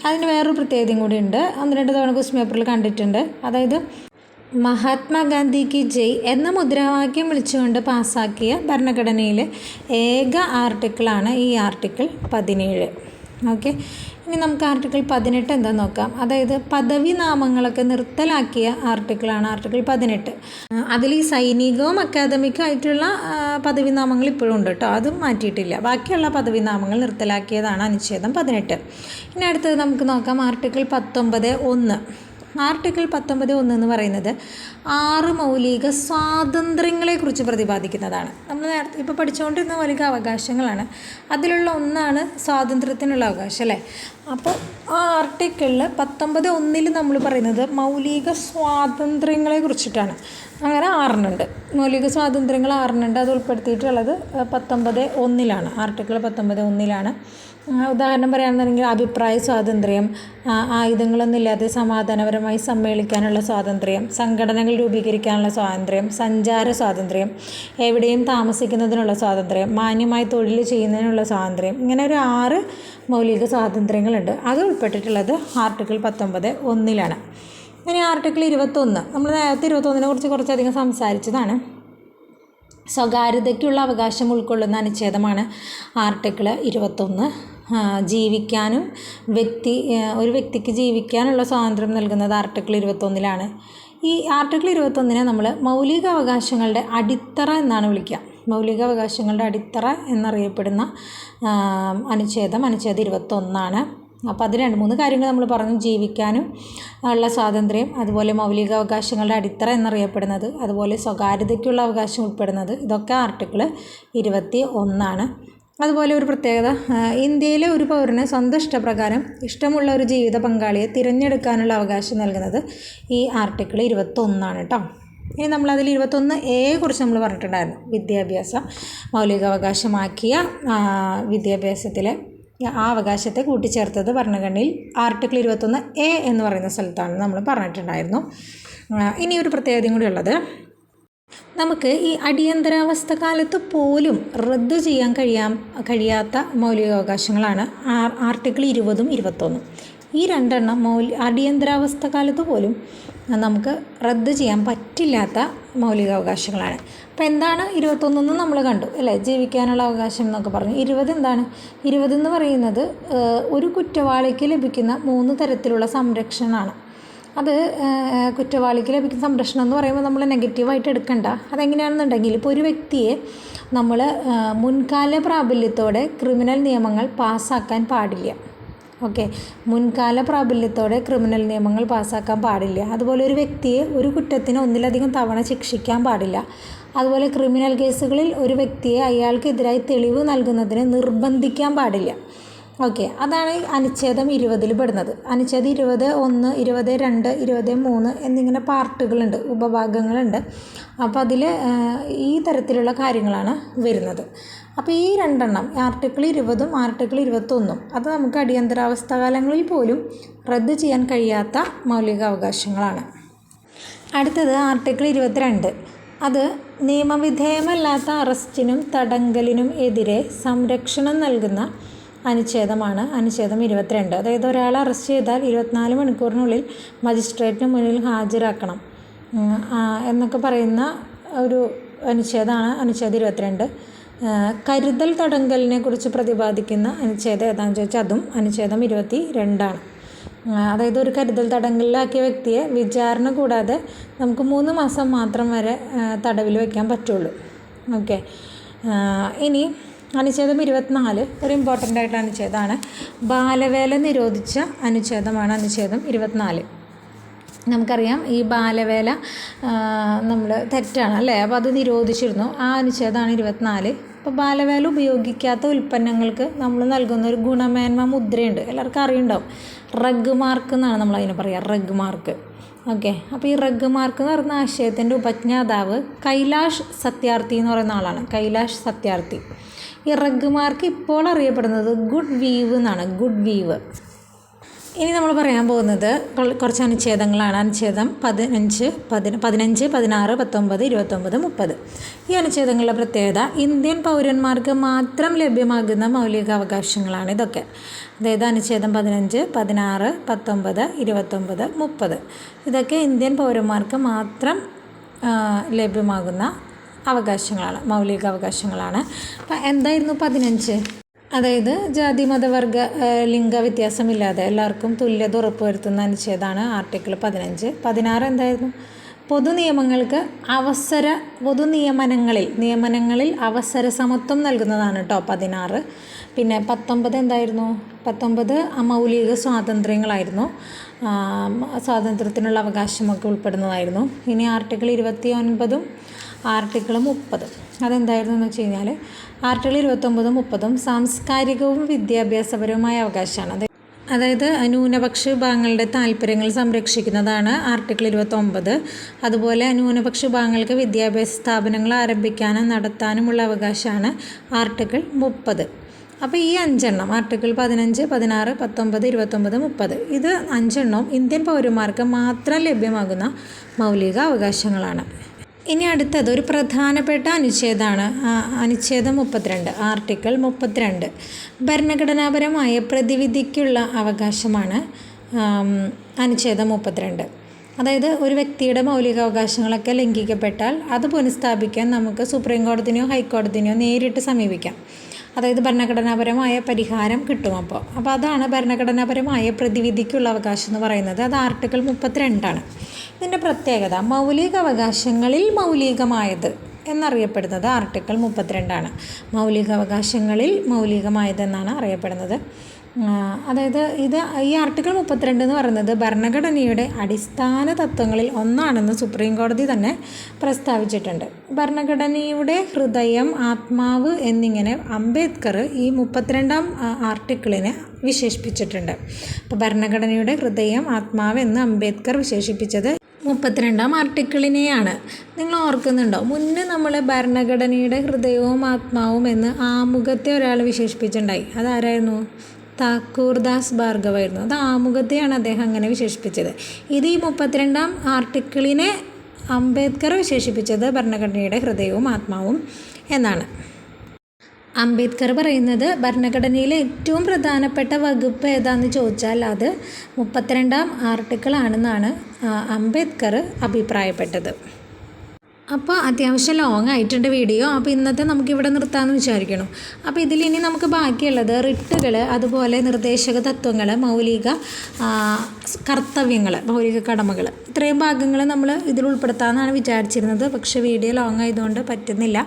അതിന് വേറൊരു പ്രത്യേകതയും കൂടി ഉണ്ട്. 1-2 തവണ ക്വസ്റ്റ്യൻ പേപ്പറിൽ കണ്ടിട്ടുണ്ട്. അതായത് മഹാത്മാഗാന്ധി കി ജയ് എന്ന മുദ്രാവാക്യം വിളിച്ചുകൊണ്ട് പാസ്സാക്കിയ ഭരണഘടനയിലെ ഏക ആർട്ടിക്കിളാണ് ഈ ആർട്ടിക്കിൾ 17. ഓക്കെ, ഇനി നമുക്ക് ആർട്ടിക്കിൾ 18 എന്താണെന്ന് നോക്കാം. അതായത് പദവി നാമങ്ങളൊക്കെ നിർത്തലാക്കിയ ആർട്ടിക്കിളാണ് ആർട്ടിക്കിൾ 18. അതിൽ ഈ സൈനികവും അക്കാദമിക്കും ആയിട്ടുള്ള പദവി നാമങ്ങൾ ഇപ്പോഴും ഉണ്ട് കേട്ടോ, അതും മാറ്റിയിട്ടില്ല. ബാക്കിയുള്ള പദവി നാമങ്ങൾ നിർത്തലാക്കിയതാണ് അനുച്ഛേദം 18. ഇനി അടുത്തത് നമുക്ക് നോക്കാം ആർട്ടിക്കിൾ 19(1). ആർട്ടിക്കിൾ 19(1) എന്ന് പറയുന്നത് 6 മൗലിക സ്വാതന്ത്ര്യങ്ങളെക്കുറിച്ച് പ്രതിപാദിക്കുന്നതാണ്. നമ്മൾ നേരത്തെ ഇപ്പോൾ പഠിച്ചുകൊണ്ടിരുന്ന മൗലിക അവകാശങ്ങളാണ്, അതിലുള്ള ഒന്നാണ് സ്വാതന്ത്ര്യത്തിനുള്ള അവകാശം അല്ലേ. അപ്പോൾ ആ ആർട്ടിക്കിളിൽ 19(1) നമ്മൾ പറയുന്നത് മൗലിക സ്വാതന്ത്ര്യങ്ങളെ കുറിച്ചിട്ടാണ്. അങ്ങനെ 6 മൗലിക സ്വാതന്ത്ര്യങ്ങൾ 6 അത് ഉൾപ്പെടുത്തിയിട്ടുള്ളത് 19(1) ആർട്ടിക്കിൾ 19(1). ഉദാഹരണം പറയുകയാണെന്നുണ്ടെങ്കിൽ അഭിപ്രായ സ്വാതന്ത്ര്യം, ആയുധങ്ങളൊന്നുമില്ലാതെ സമാധാനപരമായി സമ്മേളിക്കാനുള്ള സ്വാതന്ത്ര്യം, സംഘടനകൾ രൂപീകരിക്കാനുള്ള സ്വാതന്ത്ര്യം, സഞ്ചാര സ്വാതന്ത്ര്യം, എവിടെയും താമസിക്കുന്നതിനുള്ള സ്വാതന്ത്ര്യം, മാന്യമായി തൊഴിൽ ചെയ്യുന്നതിനുള്ള സ്വാതന്ത്ര്യം, ഇങ്ങനെ ഒരു 6 മൗലിക സ്വാതന്ത്ര്യങ്ങളുണ്ട്. അത് ഉൾപ്പെട്ടിട്ടുള്ളത് ആർട്ടിക്കിൾ 19(1). ഇനി ആർട്ടിക്കിൾ 21, നമ്മൾ നേരത്തെ 21 കുറിച്ച് കുറച്ചധികം സംസാരിച്ചതാണ്. സ്വകാര്യതയ്ക്കുള്ള അവകാശം ഉൾക്കൊള്ളുന്ന അനുച്ഛേദമാണ് ആർട്ടിക്കിൾ 21. ജീവിക്കാനും ഒരു വ്യക്തിക്ക് ജീവിക്കാനുള്ള സ്വാതന്ത്ര്യം നൽകുന്നത് ആർട്ടിക്കിൾ 21. ഈ ആർട്ടിക്കിൾ 21 നമ്മൾ മൗലിക അവകാശങ്ങളുടെ അടിത്തറ എന്നാണ് വിളിക്കുക. മൗലിക അവകാശങ്ങളുടെ അടിത്തറ എന്നറിയപ്പെടുന്ന അനുച്ഛേദം 21. അപ്പോൾ അത് 2-3 കാര്യങ്ങൾ നമ്മൾ പറഞ്ഞു. ജീവിക്കാനും ഉള്ള സ്വാതന്ത്ര്യം, അതുപോലെ മൗലിക അവകാശങ്ങളുടെ അടിത്തറ എന്നറിയപ്പെടുന്നത്, അതുപോലെ സ്വകാര്യതയ്ക്കുള്ള അവകാശം ഉൾപ്പെടുന്നത്, ഇതൊക്കെ ആർട്ടിക്കിൾ 21. അതുപോലെ ഒരു പ്രത്യേകത, ഇന്ത്യയിലെ ഒരു പൗരന് സ്വന്തം ഇഷ്ടപ്രകാരം ഇഷ്ടമുള്ള ഒരു ജീവിത പങ്കാളിയെ തിരഞ്ഞെടുക്കാനുള്ള അവകാശം നൽകുന്നത് ഈ ആർട്ടിക്കിൾ 21 കേട്ടോ. ഇനി നമ്മളതിൽ 21A കുറിച്ച് നമ്മൾ പറഞ്ഞിട്ടുണ്ടായിരുന്നു. വിദ്യാഭ്യാസം മൗലികാവകാശമാക്കിയ വിദ്യാഭ്യാസത്തിലെ ആ അവകാശത്തെ കൂട്ടിച്ചേർത്തത് ഭരണഘടനയിൽ ആർട്ടിക്കിൾ 21A എന്ന് പറയുന്ന സ്ഥലത്താണ് നമ്മൾ പറഞ്ഞിട്ടുണ്ടായിരുന്നു. ഇനി ഒരു പ്രത്യേകതയും കൂടി ഉള്ളത്, നമുക്ക് ഈ അടിയന്തരാവസ്ഥ കാലത്ത് പോലും റദ്ദ് ചെയ്യാൻ കഴിയാത്ത മൗലികാവകാശങ്ങളാണ് ആർട്ടിക്കിൾ 20ഉം 21. ഈ 2 അടിയന്തരാവസ്ഥ കാലത്ത് പോലും നമുക്ക് റദ്ദ് ചെയ്യാൻ പറ്റില്ലാത്ത മൗലികാവകാശങ്ങളാണ്. അപ്പോൾ എന്താണ് 21 നമ്മൾ കണ്ടു അല്ലേ, ജീവിക്കാനുള്ള അവകാശം എന്നൊക്കെ പറഞ്ഞു. 20 എന്താണ്? 20 എന്ന് പറയുന്നത് ഒരു കുറ്റവാളിക്ക് ലഭിക്കുന്ന 3 തരത്തിലുള്ള സംരക്ഷണമാണ്. അത് കുറ്റവാളിക്ക് ലഭിക്കുന്ന സംരക്ഷണം എന്ന് പറയുമ്പോൾ നമ്മൾ നെഗറ്റീവായിട്ട് എടുക്കണ്ട. അതെങ്ങനെയാണെന്നുണ്ടെങ്കിൽ, ഇപ്പോൾ ഒരു വ്യക്തിയെ നമ്മൾ മുൻകാല പ്രാബല്യത്തോടെ ക്രിമിനൽ നിയമങ്ങൾ പാസ്സാക്കാൻ പാടില്ല. ഓക്കെ, മുൻകാല പ്രാബല്യത്തോടെ ക്രിമിനൽ നിയമങ്ങൾ പാസ്സാക്കാൻ പാടില്ല. അതുപോലെ ഒരു വ്യക്തിയെ ഒരു കുറ്റത്തിന് ഒന്നിലധികം തവണ ശിക്ഷിക്കാൻ പാടില്ല. അതുപോലെ ക്രിമിനൽ കേസുകളിൽ ഒരു വ്യക്തിയെ അയാൾക്കെതിരായി തെളിവ് നൽകുന്നതിന് നിർബന്ധിക്കാൻ പാടില്ല. ഓക്കെ, അതാണ് അനുച്ഛേദം 20 പെടുന്നത്. അനുച്ഛേദം 21, 22, 23 എന്നിങ്ങനെ പാർട്ടുകളുണ്ട്, ഉപഭാഗങ്ങളുണ്ട്. അപ്പോൾ അതിൽ ഈ തരത്തിലുള്ള കാര്യങ്ങളാണ് വരുന്നത്. അപ്പോൾ ഈ 2 ആർട്ടിക്കിൾ 20ഉം ആർട്ടിക്കിൾ 21 അത് നമുക്ക് അടിയന്തരാവസ്ഥ കാലങ്ങളിൽ പോലും റദ്ദ് ചെയ്യാൻ കഴിയാത്ത മൗലികാവകാശങ്ങളാണ്. അടുത്തത് ആർട്ടിക്കിൾ 22. അത് നിയമവിധേയമല്ലാത്ത അറസ്റ്റിനും തടങ്കലിനും എതിരെ സംരക്ഷണം നൽകുന്ന അനുച്ഛേദമാണ് അനുച്ഛേദം 22. അതായത് ഒരാളെ അറസ്റ്റ് ചെയ്താൽ 24 മണിക്കൂറിനുള്ളിൽ മജിസ്ട്രേറ്റിന് മുന്നിൽ ഹാജരാക്കണം എന്നൊക്കെ പറയുന്ന ഒരു അനുച്ഛേദമാണ് അനുച്ഛേദം 22. കരുതൽ തടങ്കലിനെ കുറിച്ച് പ്രതിപാദിക്കുന്ന അനുച്ഛേദം ഏതാണെന്ന് ചോദിച്ചാൽ അതും അനുച്ഛേദം 22. അതായത് ഒരു കരുതൽ തടങ്കലിലാക്കിയ വ്യക്തിയെ വിചാരണ കൂടാതെ നമുക്ക് 3 മാസം മാത്രം വരെ തടവിൽ വയ്ക്കാൻ പറ്റുള്ളൂ. ഓക്കെ, ഇനി അനുച്ഛേദം 24 ഒരു ഇമ്പോർട്ടൻ്റ് ആയിട്ടുള്ള അനുച്ഛേദമാണ്. ബാലവേല നിരോധിച്ച അനുച്ഛേദമാണ് അനുച്ഛേദം 24. നമുക്കറിയാം ഈ ബാലവേല നമ്മൾ തെറ്റാണ് അല്ലേ, അപ്പോൾ അത് നിരോധിച്ചിരുന്നു. ആ അനുച്ഛേദമാണ് 24. അപ്പോൾ ബാലവേല ഉപയോഗിക്കാത്ത ഉൽപ്പന്നങ്ങൾക്ക് നമ്മൾ നൽകുന്ന ഒരു ഗുണമേന്മ മുദ്രയുണ്ട്, എല്ലാവർക്കും അറിയുണ്ടാവും. റഗ് മാർക്ക് എന്നാണ് നമ്മൾ അതിനെ പറയുക, റഗ് മാർക്ക്. ഓക്കെ, അപ്പോൾ ഈ റഗ് മാർക്ക് എന്ന് പറയുന്ന ആശയത്തിൻ്റെ ഉപജ്ഞാതാവ് കൈലാഷ് സത്യാർത്ഥി എന്ന് പറയുന്ന ആളാണ്, കൈലാഷ് സത്യാർത്ഥി. ഈ റഗ് മാർക്ക് ഇപ്പോൾ അറിയപ്പെടുന്നത് ഗുഡ് വീവ് എന്നാണ്, ഗുഡ് വീവ്. ഇനി നമ്മൾ പറയാൻ പോകുന്നത് കുറച്ച് അനുച്ഛേദങ്ങളാണ്. അനുച്ഛേദം 15, 16, 19, 29, 30. ഈ അനുച്ഛേദങ്ങളുടെ പ്രത്യേകത ഇന്ത്യൻ പൗരന്മാർക്ക് മാത്രം ലഭ്യമാകുന്ന മൗലികാവകാശങ്ങളാണ് ഇതൊക്കെ. അതായത് അനുച്ഛേദം 15, 16, 19, 29, 30 ഇതൊക്കെ ഇന്ത്യൻ പൗരന്മാർക്ക് മാത്രം ലഭ്യമാകുന്ന അവകാശങ്ങളാണ്, മൗലികാവകാശങ്ങളാണ്. അപ്പം എന്തായിരുന്നു 15? അതായത് ജാതി മതവർഗ ലിംഗ വ്യത്യാസമില്ലാതെ എല്ലാവർക്കും തുല്യത ഉറപ്പുവരുത്തുന്ന അനുച്ഛേദമാണ് ആർട്ടിക്കിൾ 15. 16 എന്തായിരുന്നു? നിയമനങ്ങളിൽ അവസര സമത്വം നൽകുന്നതാണ് കേട്ടോ 16. പിന്നെ 19 എന്തായിരുന്നു? 19 മൗലിക സ്വാതന്ത്ര്യങ്ങളായിരുന്നു, സ്വാതന്ത്ര്യത്തിനുള്ള അവകാശമൊക്കെ ഉൾപ്പെടുന്നതായിരുന്നു. ഇനി ആർട്ടിക്കിൾ 29 ആർട്ടിക്കിൾ 30 അതെന്തായിരുന്നു എന്ന് വെച്ച് കഴിഞ്ഞാൽ ആർട്ടിക്കിൾ 29, 30 സാംസ്കാരികവും വിദ്യാഭ്യാസപരവുമായ അവകാശമാണ്. അതായത് ന്യൂനപക്ഷ വിഭാഗങ്ങളുടെ താല്പര്യങ്ങൾ സംരക്ഷിക്കുന്നതാണ് ആർട്ടിക്കിൾ 29. അതുപോലെ ന്യൂനപക്ഷ വിഭാഗങ്ങൾക്ക് വിദ്യാഭ്യാസ സ്ഥാപനങ്ങൾ ആരംഭിക്കാനും നടത്താനുമുള്ള അവകാശമാണ് ആർട്ടിക്കിൾ 30. അപ്പോൾ ഈ 5 ആർട്ടിക്കിൾ 15, 16, 19, 29, 30 ഇത് 5 ഇന്ത്യൻ പൗരന്മാർക്ക് മാത്രം ലഭ്യമാകുന്ന മൗലിക അവകാശങ്ങളാണ്. ഇനി അടുത്തത് ഒരു പ്രധാനപ്പെട്ട അനുച്ഛേദമാണ് അനുച്ഛേദം 32, ആർട്ടിക്കിൾ 32. ഭരണഘടനാപരമായ പ്രതിവിധിക്കുള്ള അവകാശമാണ് അനുച്ഛേദം 32. അതായത് ഒരു വ്യക്തിയുടെ മൗലികാവകാശങ്ങളൊക്കെ ലംഘിക്കപ്പെട്ടാൽ അത് പുനഃസ്ഥാപിക്കാൻ നമുക്ക് സുപ്രീം കോടതിനെയോ ഹൈക്കോടതിനെയോ നേരിട്ട് സമീപിക്കാം. അതായത് ഭരണഘടനാപരമായ പരിഹാരം കിട്ടും. അപ്പോൾ അതാണ് ഭരണഘടനാപരമായ പ്രതിവിധിക്കുള്ള അവകാശം എന്ന് പറയുന്നത്. അത് ആർട്ടിക്കിൾ 32. ഇതിൻ്റെ പ്രത്യേകത മൗലിക അവകാശങ്ങളിൽ മൗലികമായത് എന്നറിയപ്പെടുന്നത് ആർട്ടിക്കിൾ 32. മൗലിക അവകാശങ്ങളിൽ മൗലികമായതെന്നാണ് അറിയപ്പെടുന്നത്. അതായത് ഈ ആർട്ടിക്കിൾ 32 എന്ന് പറയുന്നത് ഭരണഘടനയുടെ അടിസ്ഥാന തത്വങ്ങളിൽ ഒന്നാണെന്ന് സുപ്രീം കോടതി തന്നെ പ്രസ്താവിച്ചിട്ടുണ്ട്. ഭരണഘടനയുടെ ഹൃദയം, ആത്മാവ് എന്നിങ്ങനെ അംബേദ്കർ ഈ 32 ആർട്ടിക്കിളിനെ വിശേഷിപ്പിച്ചിട്ടുണ്ട്. അപ്പോൾ ഭരണഘടനയുടെ ഹൃദയം, ആത്മാവ് എന്ന് അംബേദ്കർ വിശേഷിപ്പിച്ചത് 32 ആർട്ടിക്കിളിനെയാണ്. നിങ്ങൾ ഓർക്കുന്നുണ്ടോ? മുന്നേ നമ്മൾ ഭരണഘടനയുടെ ഹൃദയവും ആത്മാവും എന്ന് ആമുഖത്തെ ഒരാൾ വിശേഷിപ്പിച്ചിട്ടുണ്ടായി. അതാരായിരുന്നു? താക്കൂർദാസ് ഭാർഗവായിരുന്നു. അത് ആമുഖത്തെയാണ് അദ്ദേഹം അങ്ങനെ വിശേഷിപ്പിച്ചത്. ഇത് ഈ 32 ആർട്ടിക്കിളിനെ അംബേദ്കർ വിശേഷിപ്പിച്ചത് ഭരണഘടനയുടെ ഹൃദയവും ആത്മാവും എന്നാണ്. അംബേദ്കർ പറയുന്നത് ഭരണഘടനയിലെ ഏറ്റവും പ്രധാനപ്പെട്ട വകുപ്പ് ഏതാണെന്ന് ചോദിച്ചാൽ അത് 32 ആർട്ടിക്കിളാണെന്നാണ് അംബേദ്കർ അഭിപ്രായപ്പെട്ടത്. അപ്പോൾ അത്യാവശ്യം ലോങ് ആയിട്ടുണ്ട് വീഡിയോ. അപ്പോൾ ഇന്നത്തെ നമുക്കിവിടെ നിർത്താമെന്ന് വിചാരിക്കണം. അപ്പോൾ ഇതിലിനി നമുക്ക് ബാക്കിയുള്ളത് റിട്ടുകൾ, അതുപോലെ നിർദ്ദേശക തത്വങ്ങൾ, മൗലിക കർത്തവ്യങ്ങൾ, മൗലിക കടമകൾ, ഇത്രയും ഭാഗങ്ങൾ നമ്മൾ ഇതിൽ ഉൾപ്പെടുത്താമെന്നാണ് വിചാരിച്ചിരുന്നത്. പക്ഷേ വീഡിയോ ലോങ് ആയതുകൊണ്ട് പറ്റുന്നില്ല.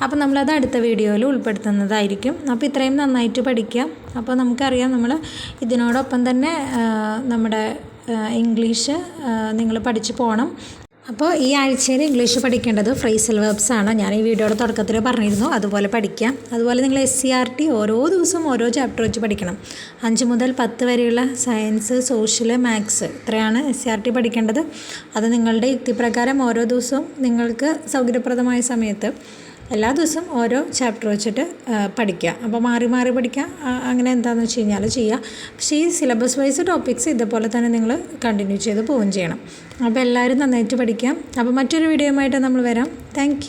അപ്പോൾ നമ്മളത് അടുത്ത വീഡിയോയിൽ ഉൾപ്പെടുത്തുന്നതായിരിക്കും. അപ്പോൾ ഇത്രയും നന്നായിട്ട് പഠിക്കാം. അപ്പോൾ നമുക്കറിയാം നമ്മൾ ഇതിനോടൊപ്പം തന്നെ നമ്മുടെ ഇംഗ്ലീഷ് നിങ്ങൾ പഠിച്ചു പോകണം. അപ്പോൾ ഈ ആഴ്ചയിൽ ഇംഗ്ലീഷ് പഠിക്കേണ്ടത് ഫ്രേസൽ വെർബ്സ് ആണ്. ഞാൻ ഈ വീഡിയോയുടെ തുടക്കത്തിൽ പറഞ്ഞിരുന്നു, അതുപോലെ പഠിക്കാം. അതുപോലെ നിങ്ങൾ SCERT ഓരോ ദിവസവും ഓരോ ചാപ്റ്റർ വെച്ച് പഠിക്കണം. 5 മുതൽ 10 വരെയുള്ള സയൻസ്, സോഷ്യൽ, മാത്സ് ഇത്രയാണ് SCERT പഠിക്കേണ്ടത്. അത് നിങ്ങളുടെ യുക്തിപ്രകാരം ഓരോ ദിവസവും നിങ്ങൾക്ക് സൗകര്യപ്രദമായ സമയത്ത് എല്ലാ ദിവസവും ഓരോ ചാപ്റ്റർ വെച്ചിട്ട് പഠിക്കുക. അപ്പോൾ മാറി മാറി പഠിക്കുക. അങ്ങനെ എന്താണെന്ന് വെച്ച് കഴിഞ്ഞാൽ ചെയ്യുക. പക്ഷേ ഈ സിലബസ് വൈസ് ടോപ്പിക്സ് ഇതുപോലെ തന്നെ നിങ്ങൾ കണ്ടിന്യൂ ചെയ്ത് പോവുകയും ചെയ്യണം. അപ്പോൾ എല്ലാവരും നന്നായിട്ട് പഠിക്കാം. അപ്പോൾ മറ്റൊരു വീഡിയോയുമായിട്ട് നമ്മൾ വരാം. താങ്ക്